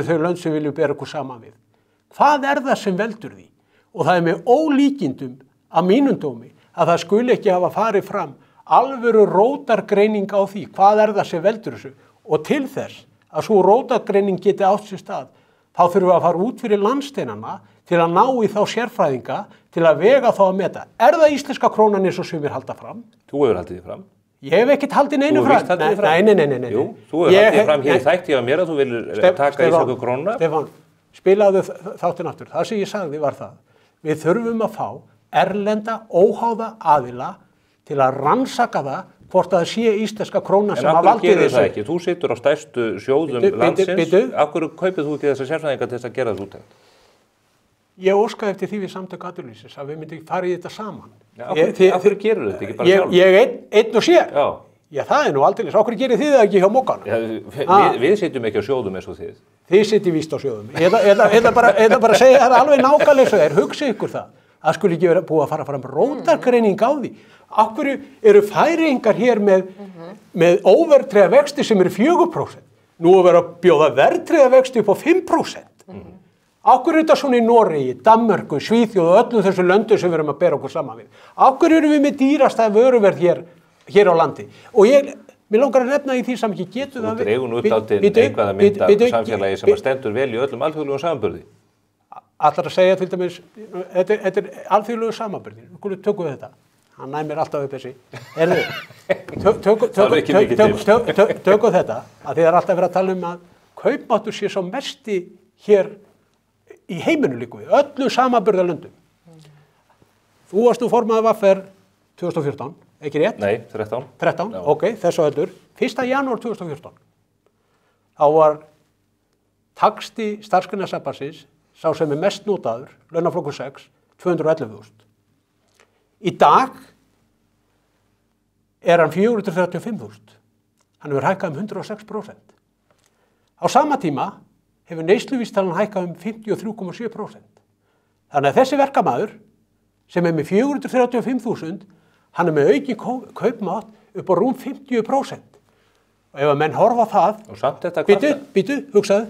þau lönd sem viljum bera okkur saman við? Hvað það sem veldur því? Og það með ólíkindum að mínum dómi að það skuli ekki hafa farið fram alvöru rótargreining á því hvað það sem veldur þessu. Og til þess að svo rótargreining geti átt sér stað, þá þurfum við að fara út fyrir landsteinana til að ná í þá sérfræðinga, til að vega þá að meta. Það íslenska krónan eins og sumir halda fram? Þú hefur haldið því fram. Ég hef ekkert haldið neinu fram. Þú hefur haldið því fram? Nei. Jú, þú hefur haldið því fram hér í þætti af mér að þú viljur taka íslensku krónuna. Stefán, spilaðu þáttinn aftur. Það sem ég sagði var það. Við þurfum að fá erlenda, óháða aðila til að rannsaka það hvort það sé íslenska króna sem að valdi þessu. Það ekki. Þú situr á stærstu sjóðum landsins. Af hverju kaupið þú ekki þessa sérfræðinga til þess að gera þessu úttekt? Ég óskaði eftir því við Samtök atvinnulífsins að við myndum fara í þetta saman. Af hverju gerur þetta ekki bara sjálf? Ég einn og sér. Já, það nú aldeilis. Af hverju gerir þið það ekki hjá Mogganum? Við sitjum ekki á sjóðum eins og þið. Þið sitjum víst á sjóðum. Ég ætla bara að segja það alveg nákvæmlega eins og þér. Hugsið ykkur það. Það skulle ekki vera búið að fara fram rótargreining á því. Af hverju eru Færeyingar hér með óverðtryggða vexti sem 4%? Nú að vera að bjóða verðtryggða vexti upp á 5%. Af hverju þetta svona í Noregi, Danmörku, Svíþjóð og öllum þessu löndum sem við erum að bera okkur saman við? Af hverju erum við með dýrasta vöruverð hér á landi? Og mér langar að nefna í því sem ekki getur það... Þú dregur nú upp dálítið einhverja mynd af samfélagi sem stendur vel í öllum alþjóðlegum samanburði. Allar að segja til dæmis, þetta alþjóðlegu samanburði. Tökum við þetta. Hann næmir alltaf upp þessi. Tökum þetta, að þið alltaf verið að tala um að kaupmáttur sé svo mesti hér í heiminu líku við, öllu samanburðarlöndum. Þú varst nú formaður VR 2014, ekki rétt? Nei, 13. 13, Já. ok, þess og heldur. 1. janúar 2014, þá var taxti starfsgreinasambandsins, sá sem mest notaður, launaflokkur 6, 211.000. Í dag hann 435.000. Hann hefur hækkað 106%. Á sama tíma hefur neysluvísitalan hækkað 53,7%. Þannig að þessi verkamaður sem með 435.000, hann með aukin kaupmátt upp á rúm 50%. Og ef að menn horfa á það, Og samt þetta kvarta. Býtu, hugsaðu,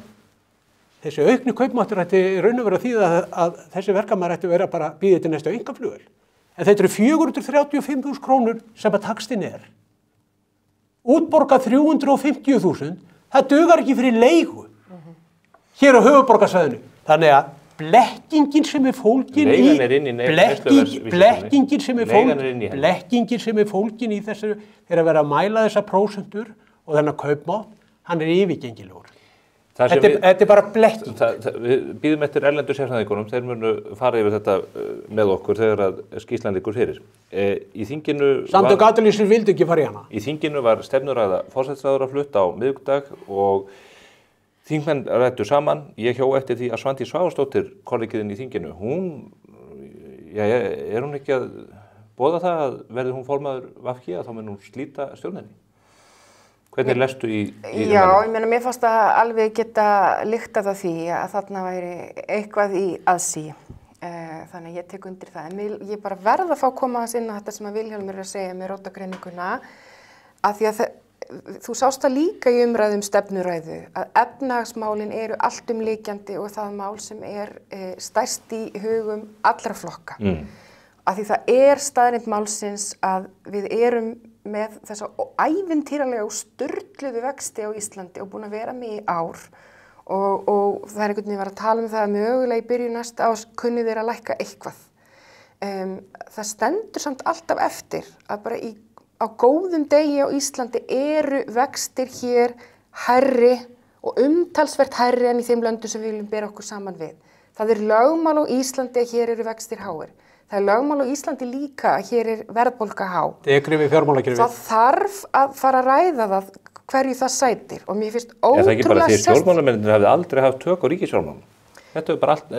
þessi aukni kaupmáttur ætti raun og vera því að þessi verkamaður ætti vera bara býðið til næstu einkaflugvél. En þetta eru 435.000 krónur sem að taxtin Útborgað 350.000, það dugar ekki fyrir leigu. Hér á höfuðborgarsvæðinu. Þannig að blekkingin sem fólgin Leigan er inn í blekkingin sem fólgin í þessu er að vera að mæla þessa prósentur og þennan kaupmátt, hann yfirgengilegur. Þetta bara blekking. Við býðum eftir erlendu sérfræðingunum, þeir munu fara yfir þetta með okkur þegar að skýrslan liggur fyrir. Í þinginu Samtök atvinnulífsins vildu ekki fara í hana. Í þinginu var stefnuræða forsætisráðherra flutt á miðvikudag og þingmenn ræddu saman. Ég hjó eftir því að Svandís Svavarsdóttir, kollegiðin í þinginu, hún ekki að boða það að verði hún formaður VG að þá mun hún slíta stjórninni? Hvernig lestu í Já, ég meina, mér fannst að alveg geta lyktað af því að þarna væri eitthvað í aðsí. Þannig að ég tek undir það. En ég bara verð að fá að koma aðeins inn á þetta sem að Vilhjálmur er að segja með rótagreininguna, af því að þú sást það líka í umræðum stefnuræðu að efnahagsmálin eru alltumlykjandi og það mál sem stærst í hugum allra flokka. Af því það staðreynd málsins að við erum með þessa ævintýralega og sturluðu vexti á Íslandi og búin að vera með í ár og það einhvern veginn var að tala um það að mögulega í byrjun næsta árs kunni þeir að lækka eitthvað. Það stendur samt alltaf eftir að bara á góðum degi á Íslandi eru vextir hér hærri og umtalsvert hærri en í þeim löndum sem við viljum bera okkur saman við. Það lögmál á Íslandi að hér eru vextir háir. Það lögmál á Íslandi líka að hér verðbólga há. Það þarf að fara að ræða það hverju það sætir og mér finnst ótrúlega Er það ekki bara því stjórnmálamennir hefði aldrei haft tök á ríkisfjármálum? Þetta er bara alltaf í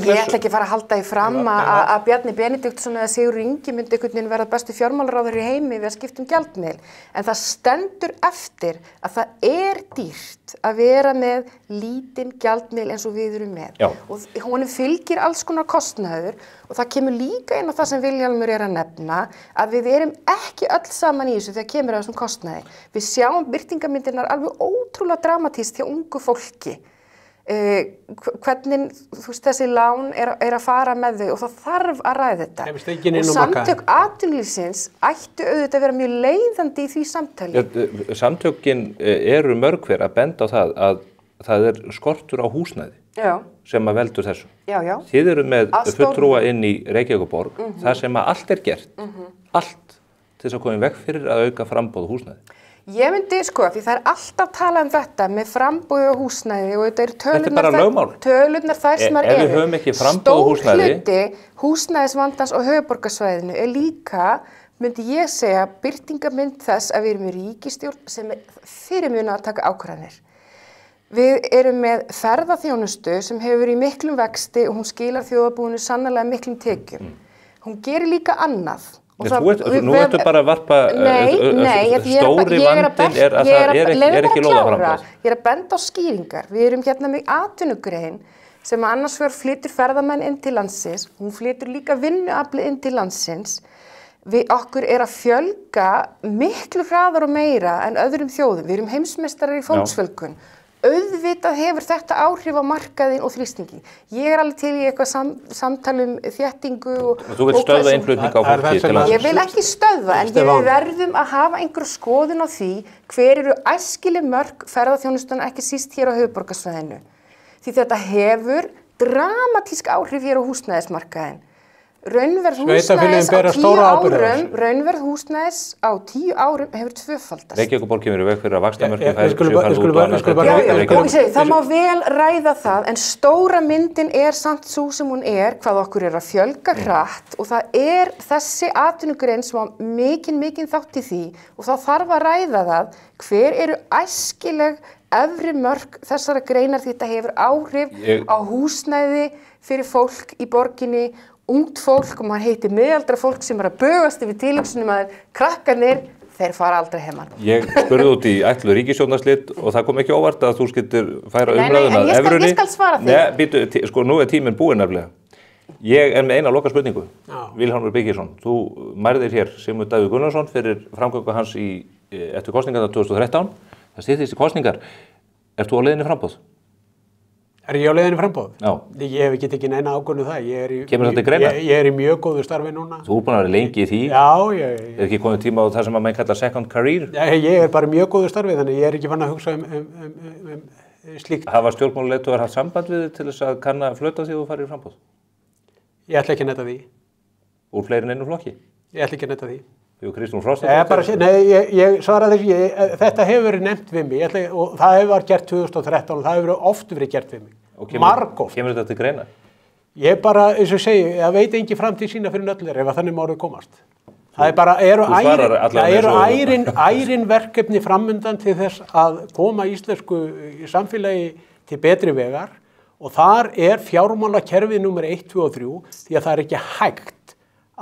klessu. Ég ætla ekki að fara að halda í fram að Bjarni Benediktsson eða Sigurður Ingi myndi einhvern veginn verða bestu fjármálaráður í heimi við að skipta gjaldmiðil. En það stendur eftir að það dýrt að vera með lítinn gjaldmiðil eins og við erum með. Já. Og honum fylgir alls konar kostnaður og það kemur líka inn á það sem Vilhjálmur að nefna að við erum ekki öll saman í þessu þegar kemur að þessum kostnaði. Við sjáum birtingamyndirnar alveg ótrúlega dramatískt hjá ungu fólki. Hvernig þessi lán að fara með þau og það þarf að ræða þetta og samtök atvinnulífsins ættu auðvitað að vera mjög leiðandi í því samtali. Samtökin eru mörg hver að benda á það að það skortur á húsnæði sem að veldur þessu. Þið eru með fulltrúa inn í Reykjavíkurborg þar sem að allt gert, allt til þess að koma í veg fyrir að auka framboð húsnæði. Ég myndi því það alltaf talað um þetta með framboði og húsnæði og þetta tölurnar þær sem eru. Ef við höfum ekki framboð og húsnæði. Stór hluti húsnæðisvandans á höfuðborgarsvæðinu líka, myndi ég segja, birtingamynd þess að við erum með ríkisstjórn sem fyrirmuna að taka ákvarðanir. Við erum með ferðaþjónustu sem hefur verið í miklum vexti og hún skilar þjóðarbúinu sannarlega miklum tekjum. Hún gerir líka annað. Nú ertu bara að varpa stóri vandinn að það ekki lóðaframboð. Ég að benda á skýringar. Við erum hérna með atvinnugrein sem annars vegar flytur ferðamenn inn til landsins, hún flytur líka vinnuafli inn til landsins. Okkur að fjölga miklu hraðar og meira en öðrum þjóðum. Við erum heimsmeistarar í fólksfjölgun. Auðvitað hefur þetta áhrif á markaðinn og þrýstingi. Ég alveg til í eitthvað samtal þéttingu og þú vilt stöðva innflutning á fólki til landsins? Ég vil ekki stöðva, en við verðum að hafa einhver skoðun á því hver eru æskileg mörk ferðaþjónustan ekki síst hér á höfuðborgarsvæðinu. Því þetta hefur dramatísk áhrif hér á húsnæðismarkaðinn. Raunverð húsnæðis á 10 árum, raunverð húsnæðis á 10 árum hefur tvöfaldast. Reykjavíkurborg kemur í veg fyrir að vaxtamörkin það má vel ræða það, en stóra myndin samt sú sem hún hvað okkur að fjölga hratt og það þessi atvinnugrein sem á mikinn þátt í því og þá þarf að ræða það hver eru æskileg efri mörk þessara greinar því þetta hefur áhrif á húsnæði fyrir fólk í borginni, ungt fólk og maður heitir miðaldra fólk sem að bugast yfir tilhugsunum að krakkarnir, þeir fara aldrei heimann. Ég spurði út í ætluð ríkisstjórnarslit og það kom ekki óvart að þú skildir færa umræðuna að evrunni. Ég skal svara því. Nei, býtu, sko nú tíminn búinn nefnilega. Ég með eina loka spurningu. Vilhjálmur Birgisson, þú mærðir hér Sigmund Davíð Gunnlaugsson fyrir framgöngu hans eftir kosningarnar 2013. Það styttist í kosningar. Ert þú á leiðinni framboð? Ég á leiðinni framboð? Já. Ég hef ekki tekið neina ákvörðun það. Kemur þetta til greina? Ég í mjög góðu starfi núna. Þú búin að vera lengi í því? Já, ekki komið tíma á það sem að menn kallar second career? Ég bara mjög góðu starfi, þannig ég ekki fann að hugsa slíkt. Hafa stjórnmálaleiðtogar haft samband við til þess að kanna flöta því þú farir í framboð? Ég ætla ekki að netta því. Úr fleiri en einu flokki? Ég ætla ekki að netta því. Ég svara þessi, þetta hefur verið nefnt við mig og það hefur verið gert 2013 og það hefur oft verið gert við mig. Margoft. Kemur þetta til greina? Ég bara, eins og segi, það veit engin framtíð sína fyrir nöllir ef þannig má komast. Það bara, eru ærin verkefni framundan til þess að koma íslensku samfélagi til betri vegar og þar fjármálakerfið númer 1, 2 og 3 því að það ekki hægt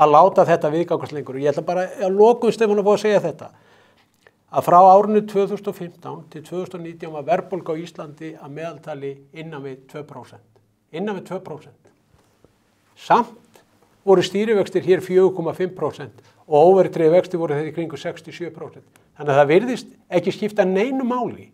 að láta þetta viðgangast lengur. Ég ætla bara að lokum Stefán að fá að segja þetta. Að frá árinu 2015 til 2019 var verðbólga á Íslandi að meðaltali innan við 2%. Innan við 2%. Samt voru stýrivextir hér 4,5% og óverðtryggð vextir voru þeir í kringu 67%. Þannig að það virðist ekki skipta neinu máli.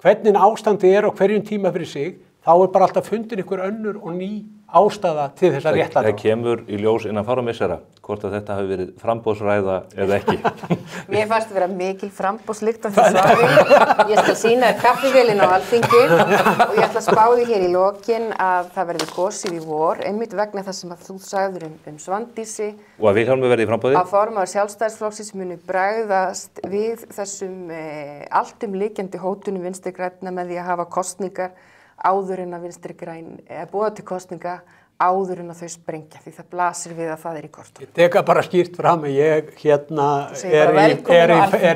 Hvernig ástandið á hverjum tíma fyrir sig, þá bara alltaf fundin ykkur önnur og ný ástæða til þess að rétta það kemur í ljós innan fárra missera hvort að þetta hafi verið framboðsræða eða ekki. Mér fannst vera mikil framboðslykt af þessu svari. Ég skal sýna kaffivélina á Alþingi og ég ætla að spá því hér í lokin að það verði kosið í vor einmitt vegna þess sem að þú sagðir Svandísi og að Vilhjálmur verði í framboði að formaður Sjálfstæðisflokksins muni bregðast við þessum alltumlykjandi hótunum Vinstri grænna með því að hafa kosningar áður en að Vinstri græn búa til kosninga áður en að þau sprengja því það blasir við að það í kortum. Ég teka bara skýrt fram að ég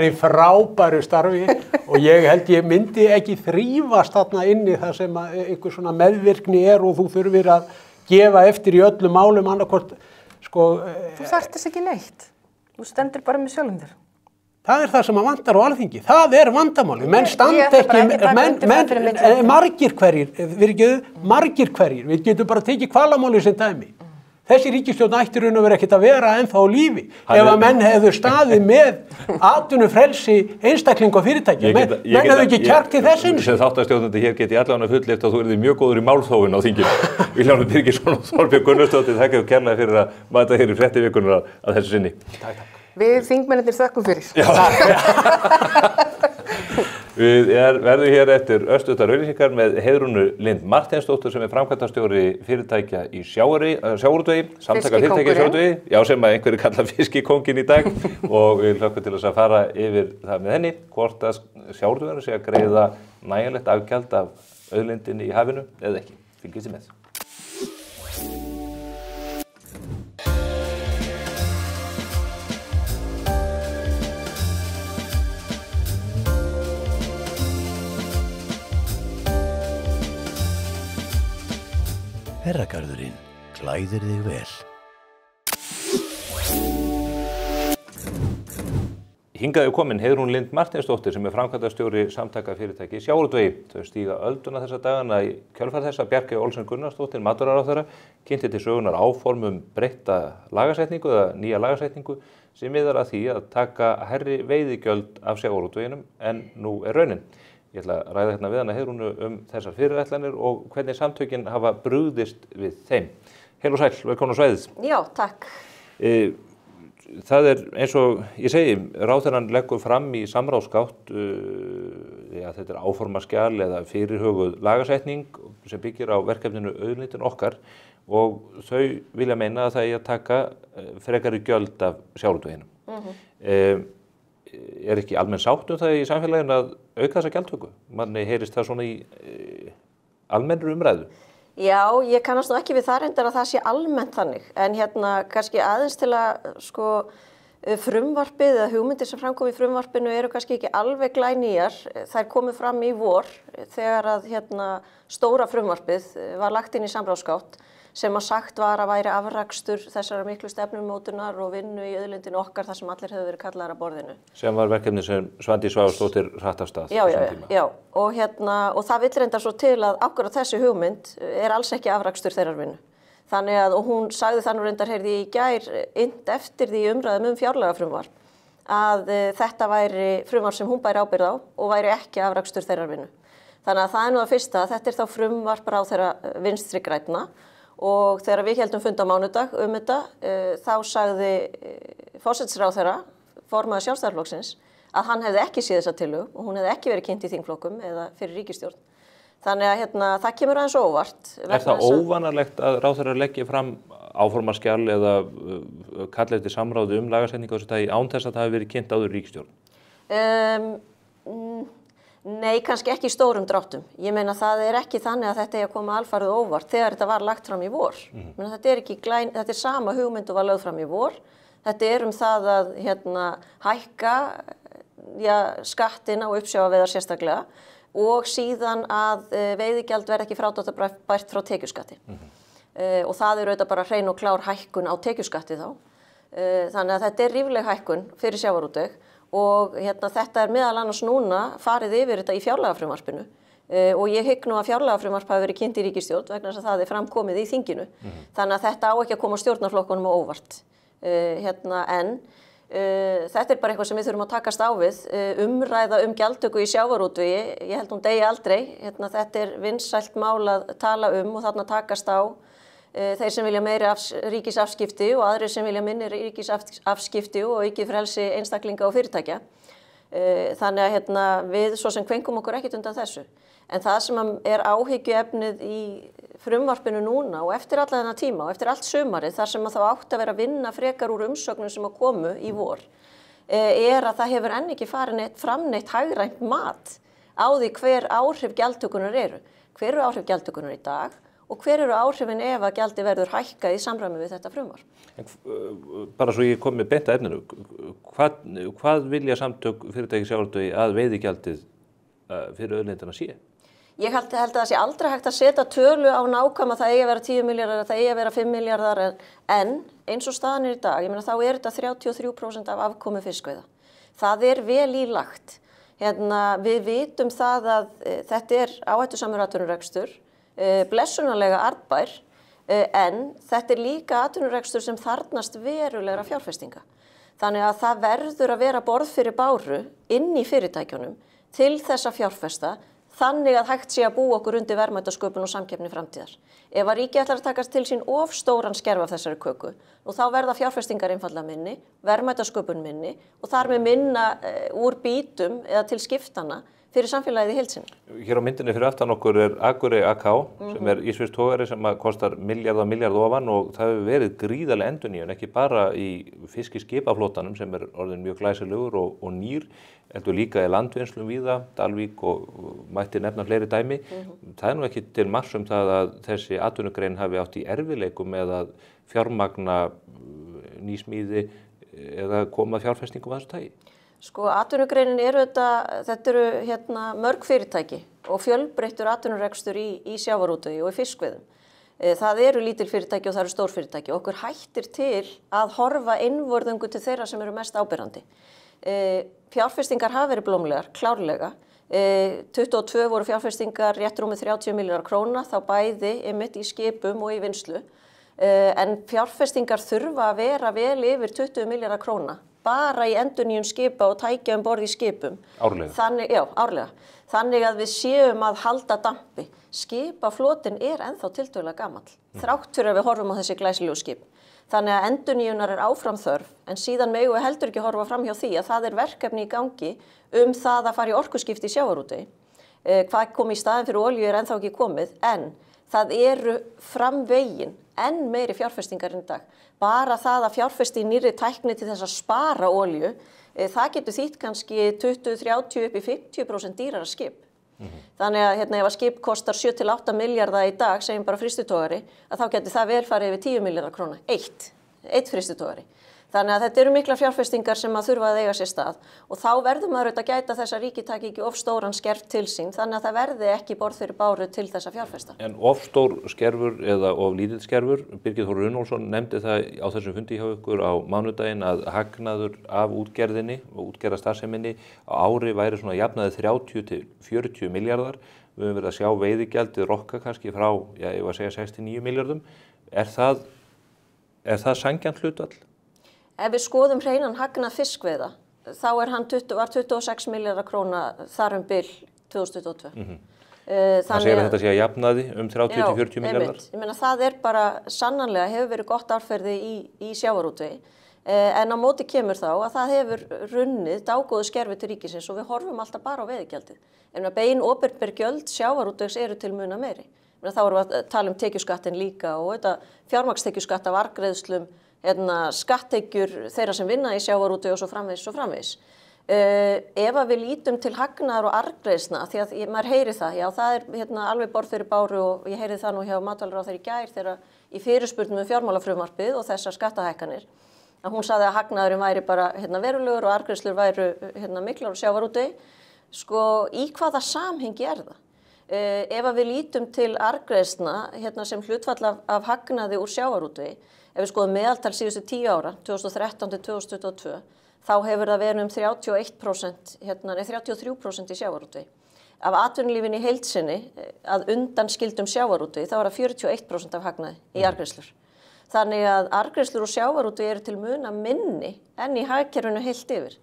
í frábæru starfi og ég held ég myndi ekki þrífast þarna inni þar sem einhver svona meðvirkni og þú þurfir að gefa eftir í öllum málum annarkvort sko. Þú þarft þess ekki neitt. Þú stendur bara með sjálfum þér. Það það sem að vantar á Alþingi. Það vandamáli. Menn standa ekki, margir hverjir. Við getum bara tekið hvalamáli sem dæmi. Þessi ríkisstjórn ætti raun og veru ekkert að vera ennþá á lífi. Ef að menn hefðu staðið með atvinnufrelsi einstaklinga og fyrirtækja. Menn hefðu ekki kjark til þess eins. Sem þáttastjórnandi hér geti allavega fullyrt að þú yrði mjög góður í málþófin á þinginu. Vilhjálmur Birgisson og Þorbjörn Gunnarsdóttir, þakka ykkur kærlega fyrir að mæta hér í fréttavikunnar að þessu sinni. Við þingmennirnir þökkum fyrir. Við verðum hér eftir örstuttar auglýsingar með Heiðrúnu Lind Marteinsdóttur sem fyrirtækjastjóri fyrirtækja í sjávarútvegi, samtaka fyrirtækja í sjávarútvegi, sem að einhverju kalla fiskikóngin í dag og við hlökkum til þess að fara yfir það með henni, hvort að sjávarútveginu sé að greiða nægjanlegt afgjald af auðlindinni í hafinu eða ekki. Fylgist þið með. Herragarðurinn klæðir þig vel. Hingað komin Heiðrún Lind Marteinsdóttir sem framkvæmdastjóri samtaka fyrirtæki í sjávarútvegi. Þau stíga ölduna þessa dagana í kjölfar þess að Bjarkey Olsen Gunnarsdóttir, matvælaráðherra, kynnti til sögunar áform breytta lagasetningu eða nýja lagasetningu sem miðar að því að taka hærri veiðigjöld af sjávarútveginum en nú raunin. Ég ætla að ræða hérna við hana Heiðrúnu þessar fyrirætlanir og hvernig samtökin hafa brugðist við þeim. Heil og sæl, velkomin á svæðið. Já, takk. Það eins og ég segi, ráðherrann leggur fram í samráðsgátt, þetta áformaskjal eða fyrirhöguð lagasetning sem byggir á verkefninu Auðlindin okkar og þau vilja meina að það eigi að taka frekari gjöld af sjávarútveginum. Ekki almenn sátt það í samfélaginu að auka þessa gjaldtöku? Manni heyrist það svona í almennri umræðu? Já, ég kannast nú ekki við það reyndar að það sé almennt þannig, en kannski aðeins til að frumvarpið eða hugmyndir sem framkom í frumvarpinu eru kannski ekki alveg glænýjar. Þær komu fram í vor þegar að stóra frumvarpið var lagt inn í samráðsgátt sem að sagt var að væri afrakstur þessara miklu stefnumótunar og vinnu í auðlindinu okkar þar sem allir hefur verið kallaðar að borðinu. Sem var verkefni sem Svandís Svavarsdóttir hratt af stað. Já, og það vill reyndar svo til að akkúrat þessi hugmynd er alls ekki afrakstur þeirrar vinnu. Þannig að, og hún sagði þannig reyndar heyrði í gær ynd eftir því umræðum fjárlagafrumvarp að þetta væri frumvarp sem hún bæri ábyrgð á og væri ekki afrakstur þeirrar vinnu. Þannig að það nú að fyrsta, þetta þá frumvarp ráðherra Vinstri grænna og þegar við héldum fund á mánudag þetta, þá sagði forsætisráðherra, formaður Sjálfstæðisflokksins, að hann hefði ekki séð þessa tillögu og hún hefði ekki verið kynnt í þingflokkum eða fyrir ríkisstjórn. Þannig að það kemur aðeins óvart. Það óvanalegt að ráðherra leggja fram áformaskjal eða kalla eftir samráði lagasetningu án þess að það hafi verið kynnt áður ríkisstjórn? Nei, kannski ekki í stórum dráttum. Ég meina það ekki þannig að þetta eigi að koma alfarið óvart þegar þetta var lagt fram í vor. Þetta er sama hugmynd og var lögð fram í vor. Þetta það að hækka skattin á uppsjávarveiðar sérstaklega og síðan að veiðigjald verði ekki frádráttarbært frá tekjuskatti. Og það auðvitað bara hrein og klár hækkun á tekjuskatti þá. Þannig að þetta rífleg hækkun fyrir sjávarútveg og þetta meðal annars núna farið yfir þetta í fjárlagafrumvarpinu og ég hygg nú að fjárlagafrumvarp hafi verið kynnt í ríkisstjórn vegna þess að það framkomið í þinginu. Þannig að þetta á ekki að koma stjórnarflokkunum á óvart. Þetta bara eitthvað sem við þurfum að takast á við, umræða gjaldtöku í sjávarútvegi, ég held hún degi aldrei, þetta vinsælt mál að tala og þarna takast á þeir sem vilja meiri ríkisafskipti og aðrir sem vilja minni ríkisafskipti og aukið frelsi einstaklinga og fyrirtækja. Þannig að við svo sem kvengum okkur ekkert undan þessu. En það sem áhyggjuefnið í frumvarpinu núna og eftir alla þennan tíma og eftir allt sumarið þar sem þá átti að vera að vinna frekar úr umsögnum sem komu í vor að það hefur enn ekki farið fram neitt hagrænt mat á því hver áhrif gjaldtökunnar eru. Hver eru áhrif gjaldtökunnar í dag og hver eru áhrifin ef að gjaldi verður hækkað í samræmi við þetta frumvarp? Bara svo ég kom með beint að efninu, hvað vilja samtök fyrirtæki sjávarútvegi að veiðigjaldið fyrir auðlindina sé? Ég held að það sé aldrei hægt að setja tölu á nákvæma það eigi að vera 10 milljarðar, það eigi að vera 5 milljarðar en eins og staðan í dag, ég meina þá þetta 33% af afkomu fiskveiða. Það vel í lagt. Við vitum það að þetta áhættusamur atvinnurekstur, blessunarlega arðbær, en þetta líka atvinnurekstur sem þarfnast verulegra fjárfestinga. Þannig að það verður að vera borð fyrir báru inn í fyrirtækjunum til þess að fjárfesta þannig að hægt sé að búa okkur undir verðmætasköpun og samkeppni framtíðar. Ef að ríkið ætlar að taka til sín of stóran skerf af þessari köku og þá verða fjárfestingar einfaldlega minni, verðmætasköpun minni og þar með minna úr bítum eða til skiptana fyrir samfélagið í heild sinni. Hér á myndinni fyrir aftan okkur Akurey AK sem ísfirst togari sem kostar milljarð ofan og það hefur verið gríðarleg endurnýjun, ekki bara í fiskiskipaflotanum sem orðinn mjög glæsilegur og nýr, heldur líka í landvinnslum víða, Dalvík og mætti nefna fleiri dæmi. Það nú ekki til marks það að þessi atvinnugrein hafi átt í erfiðleikum með að fjármagna nýsmíði eða koma fjárfestingum af þessu tagi. Sko, atvinnugreinin þetta eru mörg fyrirtæki og fjölbreyttur atvinnurekstur í sjávarútvegi og í fiskveiðum. Það eru lítil fyrirtæki og það eru stór fyrirtæki. Okkur hættir til að horfa einvörðungu til þeirra sem eru mest áberandi. Fjárfestingar hafa verið blómlegar, klárlega. 22 voru fjárfestingar rétt rúmið 30 milljarðar króna, þá bæði einmitt í skipum og í vinnslu. En fjárfestingar þurfa að vera vel yfir 20 milljarðar króna. Bara í endurnýjun skipa og tækja borð í skipum. Árlega? Árlega. Þannig að við séum að halda dampi. Skipaflotinn ennþá tiltölulega gamall. Þrátt fyrir að við horfum á þessi glæsilegu skip. Þannig að endurnýjunar áfram þörf, en síðan megum við heldur ekki horfa fram hjá því að það verkefni í gangi það að fara í orkuskipti í sjávarútvegi. Hvað kom í staðinn fyrir olíu ennþá ekki komið, en það eru framvegin enn meiri fjárfestingar í dag. Bara það að fjárfesti í nýrri tækni til þess að spara olíu, það getur þýtt kannski 20, 30 upp í 50% dýrara skip. Þannig að ef að skip kostar 7 til 8 milljarða í dag, segjum bara frystitogari, að þá getur það vel farið yfir 10 milljarðar króna, eitt frystitogari. Þannig að þetta eru mikla fjárfestingar sem að þurfa að eiga sér stað og þá verður maður auðvitað að gæta þess að ríkið taki ekki of stóran skerf til sín þannig að það verði ekki borð fyrir báru til þess að fjárfesta. En of stór skerfur eða of lítill skerfur, Birgir Þór Runólfsson nefndi það á þessum fundi hjá ykkur á mánudaginn að hagnaður af útgerðinni og útgerðarstarfseminni á ári væri svona jafnaði 30 til 40 milljarðar. Við höfum verið að sjá veiðigjaldið rokka kannski frá, ég var að segja 69 milljörðum. Er það sanngjarnt hlutfall? Ef við skoðum hreinan hagnað fiskveiða, þá var 26 milljarðar króna þar bil 2022. Það segir að þetta sé að jafnaði 30 til 40 milljarðar? Ég meina það bara sannanlega hefur verið gott árferði í sjávarútvegi, en á móti kemur þá að það hefur runnið dágóðu skerfi til ríkisins og við horfum alltaf bara á veiðigjaldið. En bein opinber gjöld sjávarútvegs eru til muna meiri. Þá erum við að tala tekjuskattin líka og þetta fjármagnstekjuskatt af arðgreiðslum, skattekjur þeirra sem vinna í sjávarútvegi og svo framvegis. Ef að við lítum til hagnaðar og arðgreiðslna, því að maður heyri það, já það er alveg borð fyrir báru og ég heyri það nú hjá matvælaráðherra í gær þegar í fyrirspurnum um fjármálafrumvarpið og þessar skattahækkanir, að hún sagði að hagnaðurinn væri bara verulegur og arðgreiðslur væru miklar á sjávarútvegi. Sko, í hvaða samhengi er það? Ef að við lítum til arðgreiðslna sem hlutfall af hagnaði úr sjávarútvegi, ef við skoðum meðaltal síðustu 10 ára, 2013 til 2022, þá hefur það verið 31%, 33% í sjávarútvegi. Af atvinnulífinu í heild sinni, að undanskildum sjávarútvegi, þá er það 41% af hagnaði í arðgreiðslur. Þannig að arðgreiðslur úr sjávarútvegi eru til muna minni en í hagkerfinu heilt yfir.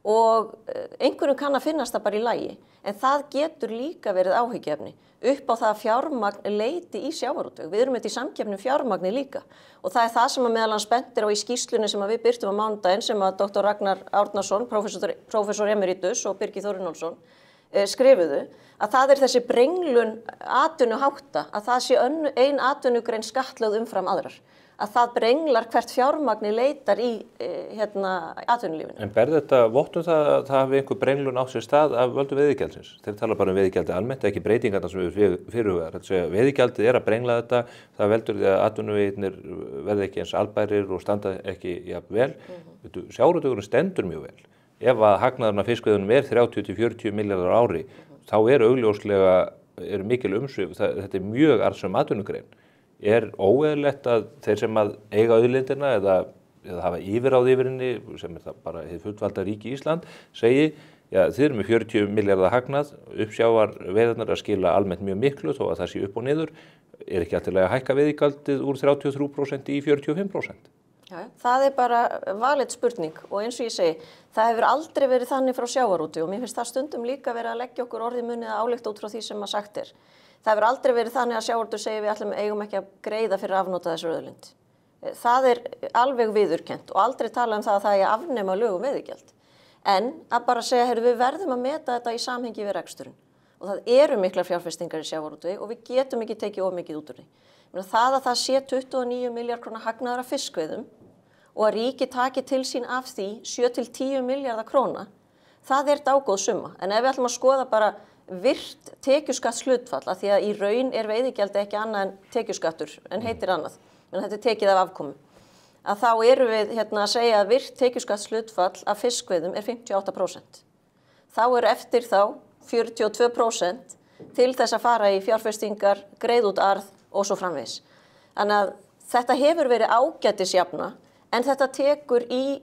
Og einhverjum kann að finnast það bara í lagi, en það getur líka verið áhyggjuefni upp á það að fjármagn leiti í sjávarútveg. Við erum í samkeppni fjármagni líka og það er það sem að meðal annars bendir á í skýrslunni sem við birtum á mánudaginn sem að Dr. Ragnar Árnason, prófessor emeritus og Birgir Þór Runólfsson skrifuðu, að það er þessi brenglun atvinnuhátta, að það sé ein atvinnugrein skattlögð umfram aðrar. Að það brenglar hvert fjármagni leitar í atvinnulífinu. En ber þetta vott það að það hafi einhver brenglun á sér stað af völdum veiðigjaldsins? Þeir tala bara veiðigjaldi almennt, ekki breytingarna sem við fyrirhugaðar. Veiðigjaldið að brengla þetta, það veldur því að atvinnuveiðirnir verði ekki eins albærir og standa ekki jafn vel. Sjávarútvegurinn stendur mjög vel. Ef að hagnaðurinn af fiskveiðunum 30 til 40 milljarðar á ári, þá augljóslega mikil umsvif. Þetta mjög arðsöm atvinnugrein. Er óeðlilegt að þeir sem að eiga auðlindina eða hafa yfirráð yfir henni, sem það bara hið fullvalda ríki Ísland, segi, já þið með 40 milljarða hagnað, uppsjávar veiðarnar að skila almennt mjög miklu þó að það sé upp og niður, ekki alltilega að hækka veiðigjaldið úr 33% í 45%? Já, það bara valið spurning og eins og ég segi, það hefur aldrei verið þannig frá sjávarútvegi og mér finnst það stundum líka verið að leggja okkur orð í munni að álykta út frá því sem að sagt er. Það hefur aldrei verið þannig að sjávarútvegur segir við eigum ekki að greiða fyrir að afnota þessu auðlind. Það er alveg viðurkennt og aldrei tala um það að það er afnema lögum veiðigjald. En að bara segja, við verðum að meta þetta í samhengi við reksturinn. Og það eru miklar fjárfestingar í sjávarútvegi og við getum ekki tekið of mikið út úr því. Það að það sé 29 milljarðar króna hagnaður af fiskveiðum og að ríki taki til sín af því 7 til 10 milljarðar króna, það dágóð summa. En ef við ætlum að skoða bara virt tekjuskattshlutfall, af því að í raun veiðigjaldi ekki annað en tekjuskattur en heitir annað, en þetta tekið af afkomu, að þá erum við að segja að virt tekjuskattshlutfall af fiskveiðum 58%. Þá eftir þá 42% til þess að fara í fjárfestingar, greiða út arð og svo framvegis. Þannig að þetta hefur verið ágætisjafna, en þetta tekur í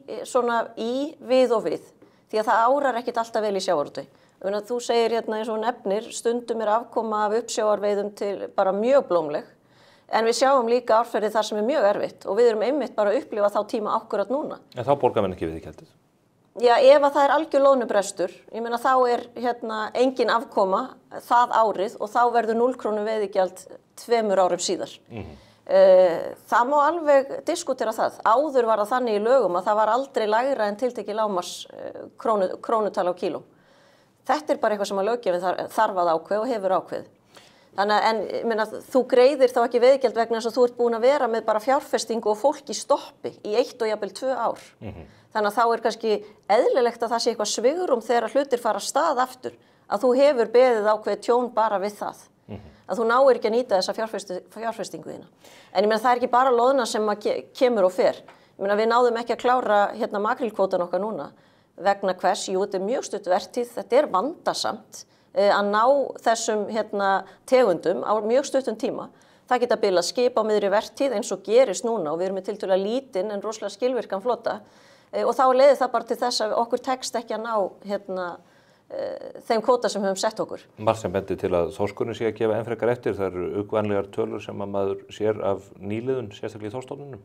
við og við, því að það árar ekkit alltaf vel í sjávarútvegi. Þú segir eins og nefnir, stundum afkoma af uppsjávarveiðum til bara mjög blómleg, en við sjáum líka árferði þar sem mjög erfitt og við erum einmitt bara að upplifa þá tíma akkúrat núna. En þá borgar menn ekki veiðigjaldið? Já, ef að það algjör lónubrestur, ég meina þá engin afkoma það árið og þá verður 0 krónu veiðigjald 2 árum síðar. Það má alveg diskutera það. Áður var það þannig í lögum að það var aldrei lægra en tiltekið lágmarks krónutala á kíló. Þetta bara eitthvað sem að löggjöfin þarf að ákveða og hefur ákveðið. Þannig en ég meina, þú greiðir þá ekki veiðigjald vegna þess að þú ert búin að vera með bara fjárfestingu og fólk í stoppi í 1 og jafnvel 2 ár. Þannig að þá kannski eðlilegt að það sé eitthvað svigrúm þegar hlutir fara af stað aftur, að þú hefur beðið ákveðið tjón bara við það. Að þú náir ekki að nýta þessa fjárfestingu þína. En ég meina það ekki bara loðna sem kemur og fer. Ég meina við náðum ekki að klára makrílkvótan okkar núna vegna hvers, jú þetta mjög stutt vertíð, þetta vandasamt að ná þessum tegundum á mjög stuttum tíma. Það geta bilað skip á miðri vertíð eins og gerist núna og við erum með tiltölulega lítinn en rosalega skilvirkan flota og þá leiðir það bara til þess að okkur tekst ekki að ná þeim kvóta sem höfum sett okkur. Margt sem bendir til að þorskurinn sé að gefa enn frekar eftir, það eru uggvænlegar tölur sem að maður sér af nýliðun, sérstaklega í þorskstofninum.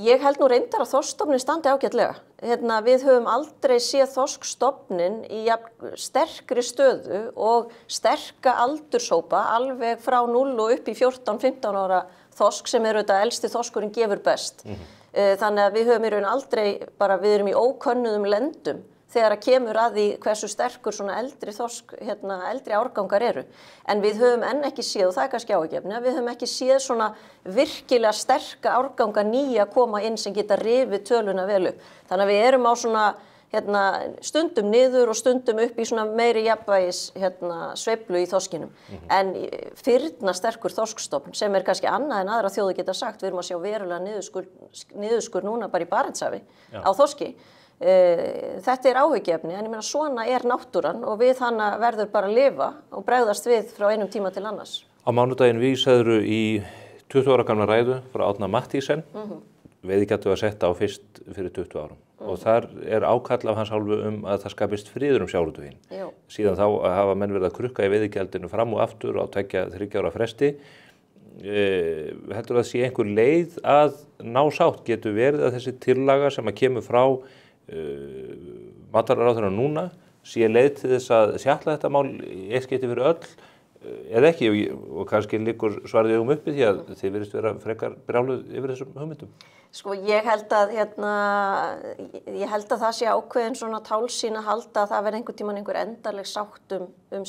Ég held nú reyndar að þorskstofnin standi ágætlega. Við höfum aldrei séð þorskstofnin í sterkri stöðu og sterka aldurshópa alveg frá 0 og upp í 14-15 ára þorsk sem auðvitað elsti þorskurinn gefur best. Þannig að við höfum í raun aldrei við erum í ókönnuðum lendum þegar að kemur að því hversu sterkur svona eldri þorsk, eldri árgangar eru. En við höfum enn ekki séð, og það kannski áhyggjuefni, við höfum ekki séð svona virkilega sterka árganga nýja koma inn sem geta rifið töluna vel upp. Þannig að við erum á svona stundum niður og stundum upp í svona meiri jafnvægis sveiflu í þorskinum. En firna sterkur þorskstofn sem kannski annað en aðra þjóðir geta sagt, við erum að sjá verulega niðurskurð núna bara í Barentshafi á þorski. Þetta áhyggjuefni, en ég meina svona náttúran og við hana verður bara að lifa og bregðast við frá einum tíma til annars. Á mánudaginn vísaðirðu í 20 ára gamla ræðu frá Árna Mathiesen. Veiðigjaldið var sett á fyrst fyrir 20 árum og þar ákall af hans hálfu að það skapist friður sjávarútveginn. Síðan þá hafa menn verið að krukka í veiðigjaldinu fram og aftur á 2-3 ára fresti. Heldur það sé einhver leið að ná sátt, getur verið að þessi tillaga sem að kemur frá matvælaráðherra núna sé leið til þess að sjatla þetta mál í eitt skipti fyrir öll eða ekki og kannski liggur svarið uppi því að þið virðist vera frekar brjáluð yfir þessum hugmyndum? Sko ég held að það sé ákveðin svona tálsýn að halda að það verði einhvern tímann einhver endanleg sátt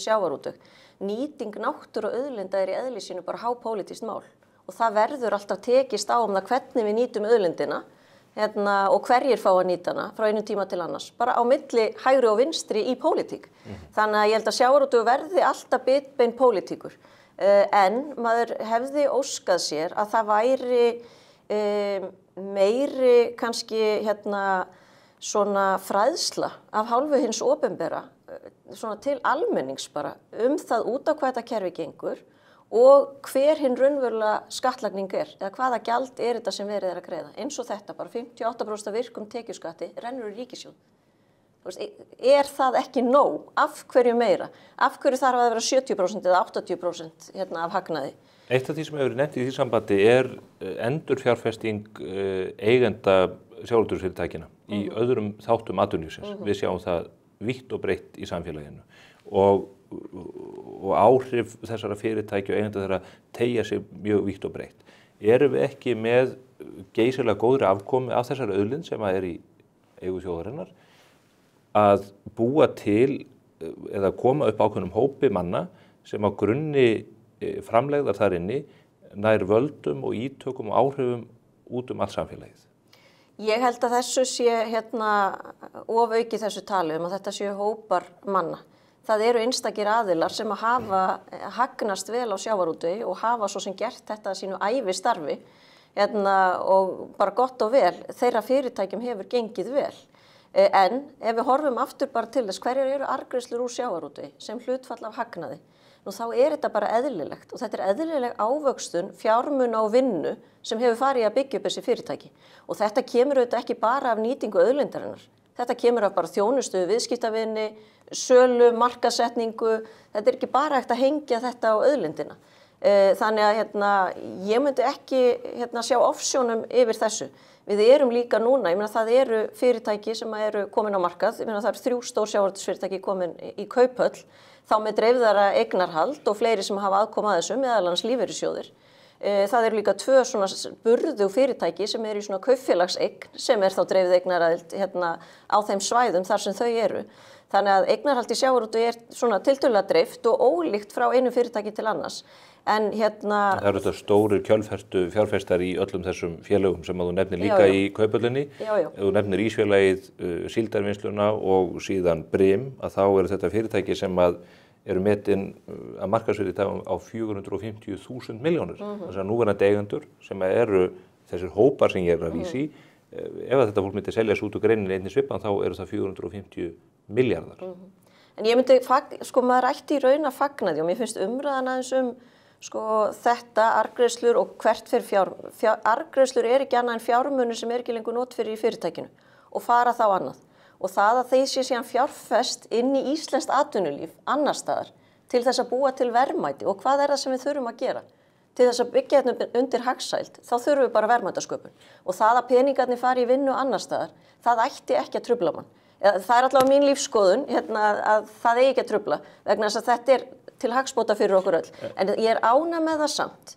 sjávarútveg. Nýting náttúru og auðlinda í eðli sínu bara hápólitískt mál og það verður alltaf tekist á það hvernig við nýtum auðlindina og hverjir fá að nýta hana frá einum tíma til annars, bara á milli hægri og vinstri í pólitík. Þannig að ég held að sjávarútveg verði alltaf bitbein pólitíkur. En maður hefði óskað sér að það væri meiri kannski svona fræðsla af hálfu hins opinbera svona til almennings bara það út á hvað þetta kerfi gengur og hver hinn raunverulega skattlagning eða hvaða gjald þetta sem verið að greiða. Eins og þetta, bara 58% af virkum tekjuskatti rennur í ríkissjóð. Það ekki nóg? Af hverju meira? Af hverju þarf að vera 70% eða 80% af hagnaði? Eitt af því sem hefur verið nefnt í því sambandi endurfjárfesting eigenda sjávarútvegsfyrirtækjanna í öðrum þáttum atvinnulífsins. Við sjáum það vítt og breitt í samfélaginu og áhrif þessara fyrirtækja og eigenda þeirra teygja sig mjög vítt og breitt. Erum við ekki með geysilega góðri afkomi af þessari auðlind sem í eigu þjóðarinnar að búa til eða koma upp ákveðnum hópi manna sem á grunni framlegðar þar inni nær völdum og ítökum og áhrifum út allt samfélagið? Ég held að þessu sé ofauki þessu tali að þetta séu hópar manna. Það eru einstakir aðilar sem að hafa hagnast vel á sjávarútvegi og hafa svo sem gert þetta að sínu ævistarfi og bara gott og vel, þeirra fyrirtækjum hefur gengið vel. En ef við horfum aftur bara til þess hverjar eru arðgreiðslur úr sjávarútvegi sem hlutfall af hagnaði, þá þetta bara eðlilegt og þetta eðlileg ávöxtun fjármuna og vinnu sem hefur farið að byggja upp þessi fyrirtæki. Og þetta kemur auðvitað ekki bara af nýtingu auðlindarinnar. Þetta kemur af bara þjónustu, viðskiptavinni, sölu, markaðssetningu. Þetta ekki bara hægt að hengja þetta á auðlindina. Þannig að ég myndi ekki sjá offsjónum yfir þessu. Við erum líka núna, ég meina það eru fyrirtæki sem eru komin á markað, ég meina það eru 3 stór sjávarútvegsfyrirtæki komin í kauphöll, þá með dreifðara eignarhald og fleiri sem hafa aðkoma að þessu, meðal annars lífeyrissjóðir. Það eru líka 2 svona burðug fyrirtæki sem eru í svona kaupfélagseign sem þá dreifð eignaraðild á þeim svæðum þar sem þau eru. Þannig að eignarhald í sjávarútvegi svona tiltölulega dreift og ólíkt frá einu fyrirtæki til annars. En Það eru þetta stórir kjölferstu fjárfestar í öllum þessum félögum sem að þú nefnir líka í Kauphöllinni. Ef þú nefnir Ísfélagið, Síldarvinnsluna og síðan Brim, að þá eru þetta fyrirtæki sem að eru metin að markaðsvirði í dag á 450.000 milljónir. Þess að núverandi eigendur sem eru þessir hópar sem ég að vísi, ef að þetta fólk myndi seljast út úr greininni einni svipan, þá eru það 450 milljarðar. En ég myndi, maður ætti í raun að fagna því og mér finnst umræðan aðeins þetta arðgreiðslur og hvert fyrir arðgreiðslur ekki annað en fjármunir sem ekki lengur not fyrir í fyrirtækinu og fara þá annað. Og það að þeir sé síðan fjárfest inn í íslenskt atvinnulíf annar staðar til þess að búa til verðmæti og hvað það sem við þurfum að gera? Til þess að byggja þetta undir hagsæld, þá þurfum við bara verðmætasköpun. Og það að peningarnir fari í vinnu annar staðar, það ætti ekki að trufla mann. Það allavega mín lífsskoðun að það eigi ekki að trufla vegna þess að þetta til hagsbóta fyrir okkur öll. En ég ánægð með það samt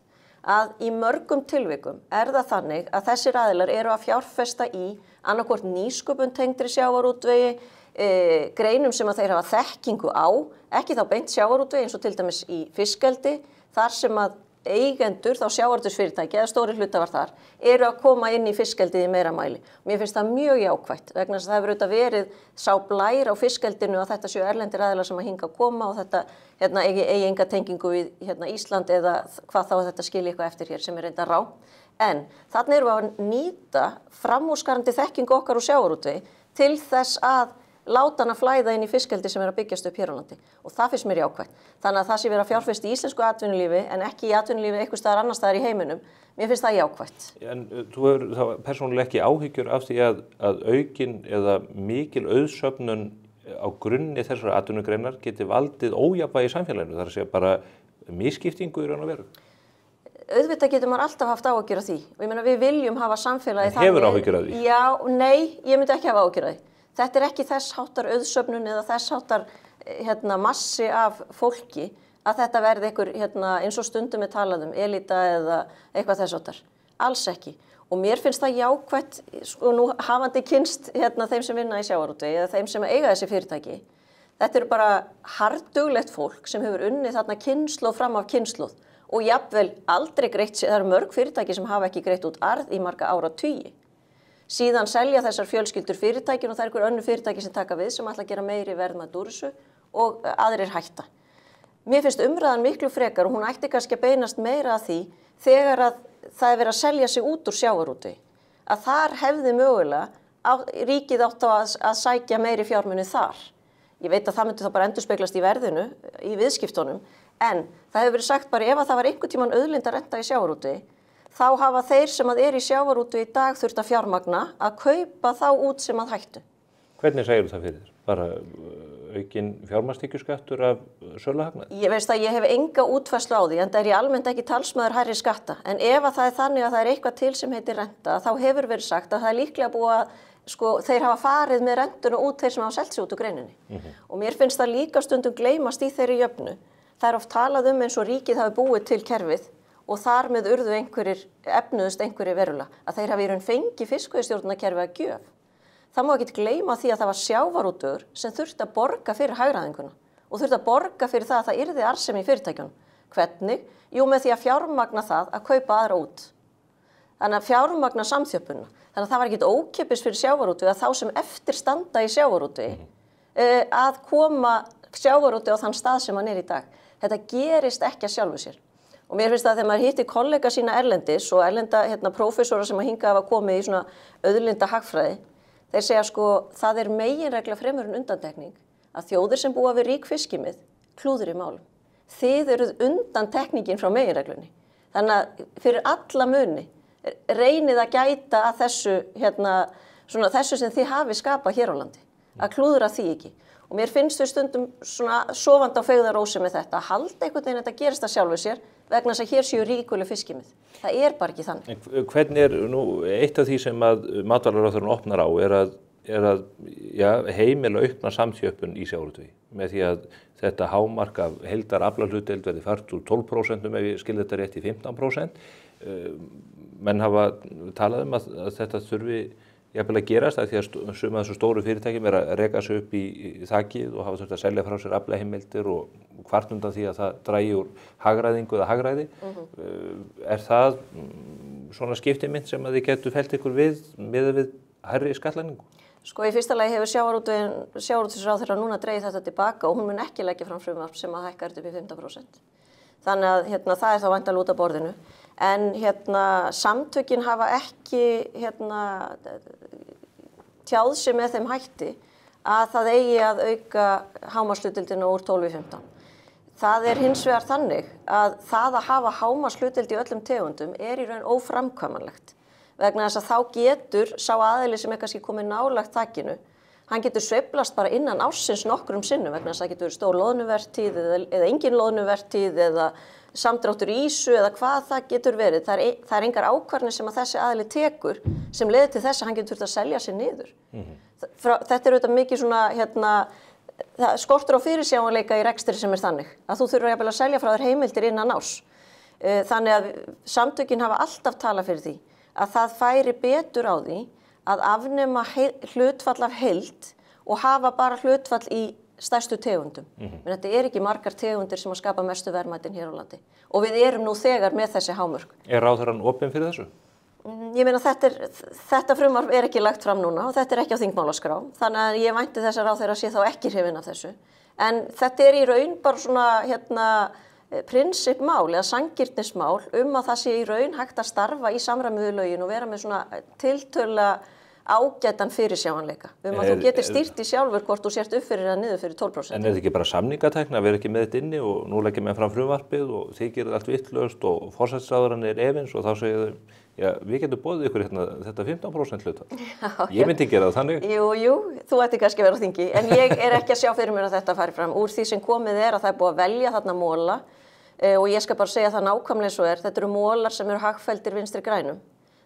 að í mörgum tilvikum það þannig að þessir aðilar eru að fjárfesta í annaðhvort nýsköpun tengdri sjávarútvegi, greinum sem að þeir hafa þekkingu á, ekki þá beint sjávarútvegi eins og til dæmis í fiskeldi, þar sem að eigendur, þá sjávarútvegsfyrirtæki eða stóri hlutafar þar, eru að koma inn í fiskeldið í meira mæli. Mér finnst það mjög jákvætt vegna þess að það hefur auðvitað verið sá blær á fiskeldinu að þetta séu erlendir aðilar sem að hinga að koma og þetta eigi enga tengingu við Ísland eða hvað þá að þetta skilji eitthvað eftir hér sem reynda rá. En þarna erum við að nýta framúrskarandi þekkingu okkar úr sjávarútvegi til þess að láta hana flæða inn í fiskeldi sem að byggjast upp hér á landi og það finnst mér jákvætt. Þannig að það sé verið að fjárfesta í íslensku atvinnulífi en ekki í atvinnulífi einhvers staðar annars staðar í heiminum. Mér finnst það jákvætt. En þú hefur þá persónulega ekki áhyggjur af því að aukin eða mikil auðsöfnun á grunni þessar atvinnugreinar geti valdið ójafnvægi í samfélaginu, þar að segja bara misskiptingu í raun og veru? Auðvitað getur maður alltaf haft áhyggjur af því. Og ég meina við viljum hafa samfélagi þannig. Hefur áhyggjur af því? Já, nei, ég myndi ekki hafa áhyggjur af því. Þetta ekki þess háttar auðsöfnun eða þess háttar massi af fólki að þetta verði einhver eins og stundum við talaðum, elita eða eitthvað þess háttar. Alls ekki. Og mér finnst það jákvætt, nú hafandi kynst þeim sem vinna í sjávarútvegi eða þeim sem eiga þessi fyrirtæki. Þetta eru bara harðduglegt fólk sem hefur unnið þarna kynslóð fram af kynslóð og jafnvel aldrei greitt, það eru mörg fyrirtæki sem hafa ekki greitt út arð í marga áratugi. Síðan selja þessar fjölskyldur fyrirtækin og það einhver önnur fyrirtæki sem taka við sem ætla að gera meiri verðmæti úr þessu og aðrir hætta. Mér finnst umræðan miklu frekar og hún ætti kannski að beinast meira að því þegar að það verið að selja sig út úr sjávarútvegi. Að þar hefði mögulega ríkið átt að sækja meiri fjármuni þar. Ég veit að það myndi þá bara endurspeglast í verðinu, í viðskiptunum, en það hefur verið sagt bara ef að það var einhvern tímann auðlindarenta í sjávarútvegi þá hafa þeir sem að í sjávarútvegi í dag þurft að fjármagna að kaupa þá út sem að hættu. Hvernig segir það fyrir þér? Bara aukin fjármagnstekjuskattur af söluhagnað? Ég veist að ég hef enga útfærslu á því, en það ég almennt ekki talsmaður hærri skatta. En ef að það þannig að það eitthvað til sem heitir renta, þá hefur verið sagt að það líklega búið að þeir hafa farið með rentuna út þeir sem hafa selt sig út úr greininni. Og mér finnst það líka stundum gleymast í þeirri jöfnu. Það oft talað eins og ríkið hafi búið til kerfið og þar með efnuðust einhverjir verulega, að þeir hafi í raun fengið fiskveiðistjórnarkerfi að gjöf. Það má ekki gleyma því að það var sjávarútvegur sem þurfti að borga fyrir hagræðinguna og þurfti að borga fyrir það að það yrði arðsemi í fyrirtækjunum. Hvernig? Jú, með því að fjármagna það að kaupa aðra út. Þannig að fjármagna samþjöppunna. Þannig að það var ekkit ókeypis fyrir sjávarútvegi að þá sem eftir standa í sjávarútvegi að koma sjávarútvegi á þann stað sem hann í dag. Þetta gerist ekki að sjálfu sér. Og mér finnst það að þegar maður hittir kollega sína erlendis og erlenda prófessora sem að hinga hafa komið í svona auðlinda hagfræði, þeir segja það meginregla fremur en undantekning að þjóðir sem búa við rík fiskimið klúður í málum. Þið eruð undantekningin frá meginreglunni. Þannig að fyrir alla muni reynið að gæta að þessu sem þið hafi skapað hér á landi. Að klúðra því ekki. Og mér finnst við stundum svona sofandi á feigðarósi með þetta, að halda einhvern veginn þetta gerist að sjálfu sér vegna þess að hér séu ríkuleg fiskimið. Það bara ekki þannig. Hvernig nú, eitt af því sem að matvælaráðherrann opnar á að heimila aukna samþjöppun í sjávarútvegi með því að þetta hámark af heildar aflahlutdeild verði fært úr 12% ef ég skil þetta rétt í 15%. Menn hafa talað að þetta þurfi jafnvel að gerast af því að sum af þessu stóru fyrirtækjum að reka sig upp í þakið og hafa þurft að selja frá sér aflaheimildir og kvart undan því að það dragi úr hagræðingu eða hagræði. Er það svona skiptimynt sem að þið getur fellt ykkur við hærri skattlagningu? Sko í fyrsta lagi hefur sjávarútvegsráðherra núna dregið þetta tilbaka og hún mun ekki leggja fram frumvarp sem að hækka þetta upp í 15%. Þannig að það er þá væntanlega út af borðinu. En samtökin hafa ekki tjáð sig með þeim hætti að það eigi að auka hámarkshlutdeildina úr 12 í 15. Það er hins vegar þannig að það að hafa hámarkshlutdeild í öllum tegundum er í raun óframkvæmanlegt. Vegna þess að þá getur sá aðili sem kannski komið nálægt þakinu, hann getur sveiflast bara innan ársins nokkrum sinnum vegna þess að það getur stór loðnuvertíð eða engin loðnuvertíð eða samdráttur í ísu eða hvað það getur verið. Það er engar ákvarðanir sem að þessi aðili tekur sem leiðir til þess að hann getur þurft að selja sig niður. Þetta er auðvitað mikið svona skortur á fyrirsjáanleika í rekstri sem er þannig að þú þurfur jafnvel að selja frá þér heimildir innan árs. Þannig að samtökin hafa alltaf talað fyrir því að það færi betur á því að afnema hlutfall af heild og hafa bara hlutfall í stærstu tegundum. Men þetta er ekki margar tegundir sem að skapa mestu verðmætin hér á landi. Og við erum nú þegar með þessi hámörk. Er ráðherrann opinn fyrir þessu? Ég meina þetta frumvarp er ekki lagt fram núna og þetta er ekki á þingmálaskrá. Þannig að ég vænti þess að ráðherra sé þá ekki hrifinn af þessu. En þetta er í raun bara svona prinsipmál eða sanngirnismál að það sé í raun hægt að starfa í samræmi við lögin og vera með svona tiltölulega ágætan fyrirsjáanleika. Að þú getur stýrt í sjálfur hvort þú sért upp fyrir eða niður fyrir 12%. En er þetta ekki bara samningatækni að vera ekki með þetta inni og nú leggja með fram frumvarpið og þið gerir allt vitlaust og forsætisráðherrann er efins og þá segir þau, já, við getum boðið ykkur þetta 15% hluta. Ég myndi gera það þannig. Jú, þú ætti kannski að vera á þingi, en ég er ekki að sjá fyrir mér að þetta fari fram. Úr því sem komið að það er búið að velja þarna móla og ég skal bara segja það nákvæmlega eins og er. Þetta eru mólar sem eru hagfelldir Vinstri grænum.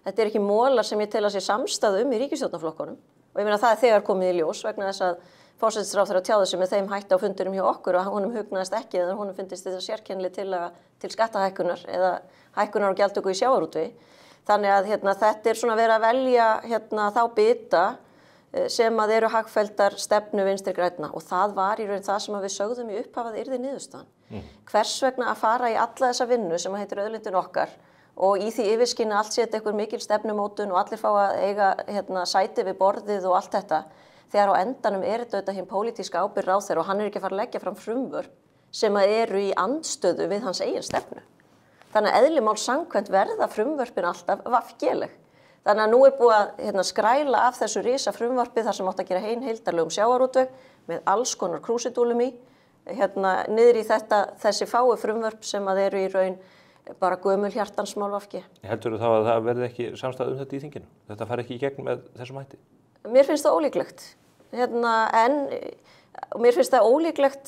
Þetta er ekki mólar sem ég tel að sé samstæðu í ríkisstjórnarflokkunum. Og ég meina það er þegar komið í ljós vegna þess að forsætisráðherra tjáði sig með þeim hætti á fundurum hjá okkur og honum hugnaðist ekki eða honum fyndist þetta sérkennileg tillaga til skattahækkunar eða hækkunar og gjaldtöku í sjávarútvegi. Þannig að þetta er svona verið að velja þá bita sem að eru hagfelldar stefnu Vinstri grænna og það var í raun það sem við sögðum í upphafað yrði niðurstaðan. Hvers vegna að fara í alla þessa vinnu sem heitir auðlindin okkar og í því yfirskini allt setja einhver mikil stefnumótun og allir fá að eiga sæti við borðið og allt þetta þegar á endanum er þetta hinn pólitíska ábyrgð ráðherra og hann er ekki að fara að leggja fram frumvörp sem eru í andstöðu við hans eigin stefnu. Þannig að eðli máls samkvæmt verða frumvörpin alltaf VG-leg. Þannig að nú er búið að skræla af þessu risa frumvarpi þar sem átt að gera heildarlegum sjávarútveg með alls konar krúsidúlum í, niður í þessi fáu frumvörp sem að eru í raun bara gömul hjartansmál VG. Heldur þú þá að það verði ekki samstæð þetta í þinginu? Þetta fari ekki í gegn með þessum hætti? Mér finnst það ólíklegt. En mér finnst það ólíklegt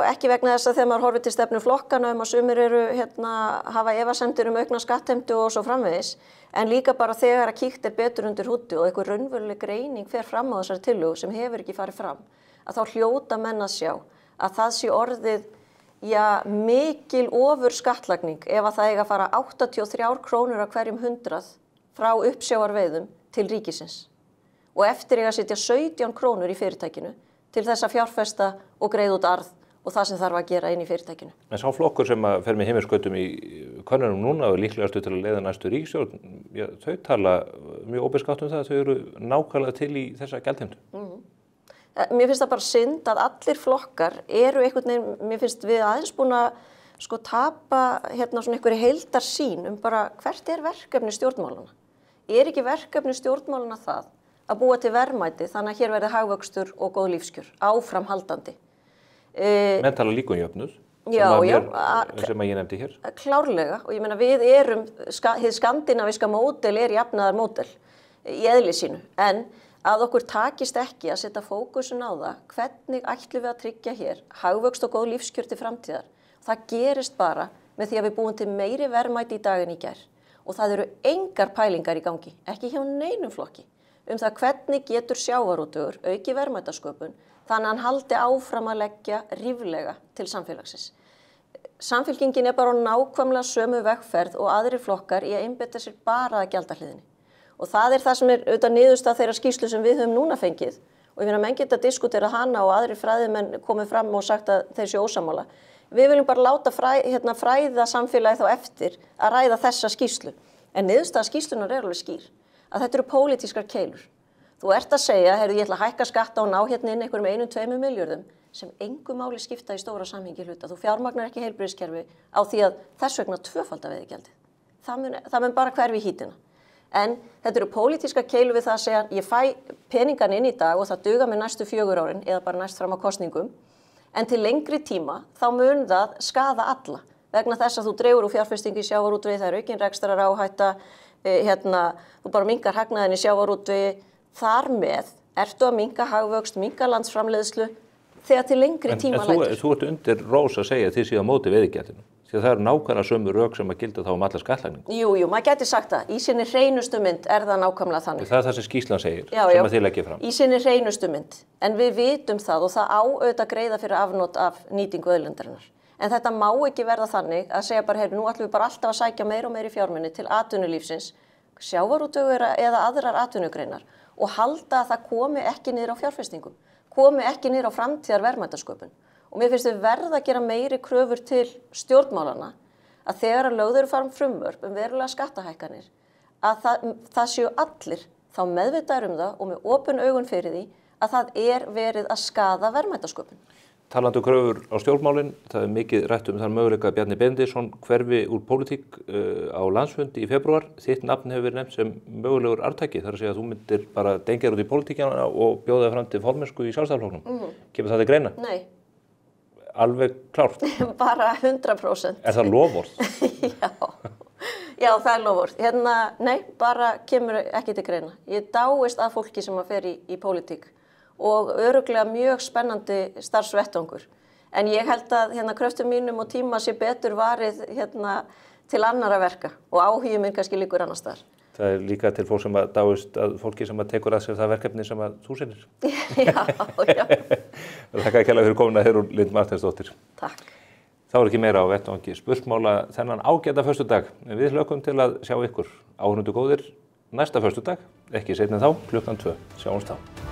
ekki vegna þess að þegar maður horfir til stefnu flokkana að sumir eru hafa efasemdir aukna skattheimtu og svo framvegis, en líka bara þegar að kíkt er betur undir húddu og einhver raunveruleg greining fer fram á þessari tillögu sem hefur ekki farið fram, að þá hljóta menn að sjá að það sé orðið mikil ofur skattlagning ef að það eiga að fara 83 krónur af hverjum 100 frá uppsjávarveiðum til ríkisins og eftir eiga að setja 17 krónur í fyrirtækinu til þess að fjárfesta og greiða út arð og það sem þarf að gera inn í fyrirtækinu. En sá flokkur sem að fer með himinskautum í könnunum núna og líklegastu til að leiða næstu ríkisstjórn, þau tala mjög óbeskátt það að þau eru nákvæmlega til í þessa gjaldheimtu. Mér finnst það bara synd að allir flokkar eru einhvern veginn, mér finnst við aðeins búin að tapa svona einhverju heildarsýn bara hvert er verkefni stjórnmálana. Er ekki verkefni stjórnmálana það að búa til verðmæti þannig að hér verði hagvöxtur og góð lífskjör, áframhaldandi. Menn tala líka jöfnuð, sem að ég nefndi hér. Klárlega, og ég meina við erum, hið skandinavíska módel er jafnaðarmódel í eðli sínu, en að okkur takist ekki að setja fókusun á það, hvernig ætlum við að tryggja hér hagvöxt og góð lífskjör til framtíðar. Það gerist bara með því að við búum til meiri verðmæti í dag en í gær og það eru engar pælingar í gangi, ekki hjá neinum flokki, það hvernig getur sjávarútvegur auki verðmætasköpun þannig að hann haldi áfram að leggja ríflega til samfélagsins. Samfylkingin bara á nákvæmlega sömu vegferð og aðrir flokkar í að einbeita sér bara að gjaldahliðinni. Og það það sem auðvitað niðurstaða þeirra skýrslu sem við höfum núna fengið. Og ég meina menn geta diskuterað hana og aðrir fræðimenn komið fram og sagt að þeir séu ósammála. Við viljum bara láta fræða samfélagi þá eftir að ræða þessa skýrslu. En niðurstaða skýrslunar alveg skýr. Að þetta eru pólitískar keilur. Þú ert að segja, ég ætla að hækka skatta og ná hérna inn einhverjum 1-2 milljörðum sem engu máli skipta í stóra samhengi hluta. Þú fjármagnar ekki heilbrigðiskerfi á því að þess vegna tvöfalda veiðigjaldið. Það mun bara hverfi í hítina. En þetta eru pólitíska keilu við það að segja ég fæ peningan inn í dag og það duga með næstu 4 árin eða bara næst fram á kosningum. En til lengri tíma þá mun það skaða alla vegna þess að þú dregur úr fjárfestingu í sjávarútvegi, það aukin rekstrar áhætta, þú bara minkar hagnaðin í sjávarútvegi. Þar með ertu að minka hagvöxt, minka landsframleiðslu þegar til lengri tíma lætur. Þú ert undir rós að segja því síðan móti veiðigjaldinu. Því að það eru nákvæmlega sömu rök sem að gilda þá alla skattlagningu. Jú, maður gæti sagt það. Í sinni hreinustu mynd það nákvæmlega þannig. Það það sem skýrslan segir, sem að þið leggja fram. Í sinni hreinustu mynd. En við vitum það og það á auðvitað að greiða fyrir afnot af nýtingu auðlindarinnar. En þetta má ekki verða þannig að segja bara, nú ætlum við bara alltaf að sækja meira og meira í fjármuni til atvinnulífsins, sjávarútvegur eða aðrar atvinnugreinar og halda að það komi ekki niður á fjárfestingum, komi ekki niður á framtíðar verðmætasköpun. Og mér finnst við verða að gera meiri kröfur til stjórnmálana að þegar að lögð eru fram frumvörp verulega skattahækkanir, að það séu allir þá meðvitaðir það og með opin augun fyrir því að það verið að skaða verðmætasköpun. Talandi kröfur á stjórnmálin, það mikið rætt þann möguleika að Bjarni Benediktsson hverfi úr pólitík á landsfundi í febrúar. Þitt nafn hefur verið nefnt sem mögulegur arftaki, þar að segja að þú myndir bara dengja út í pólitíkina og bjóða þig fram til formennsku í Sjálfstæðisflokknum. Kemur það til greina? Nei. Alveg klárt? Bara 100%. Það loforð? Já, það loforð. Nei, bara kemur ekki til greina. Ég dáist að fólki sem að fer í pólitík og örugglega mjög spennandi starfsvettvangur. En ég held að kröftum mínum og tíma sé betur varið til annara verka og áhuginn minn kannski liggur annars staðar. Það líka til fólk sem að dáist að fólki sem að tekur að sér það verkefni sem að þú sinnir. Já. Þakka kærlega fyrir komuna, Heiðrún Lind Marteinsdóttir. Takk. Þá ekki meira á vettvangi spursmála þennan ágæta föstudag. Við hlökkum til að sjá ykkur áhorfendur góðir næsta föstudag, ekki seinna þá, 2:00. Sjáumst þá.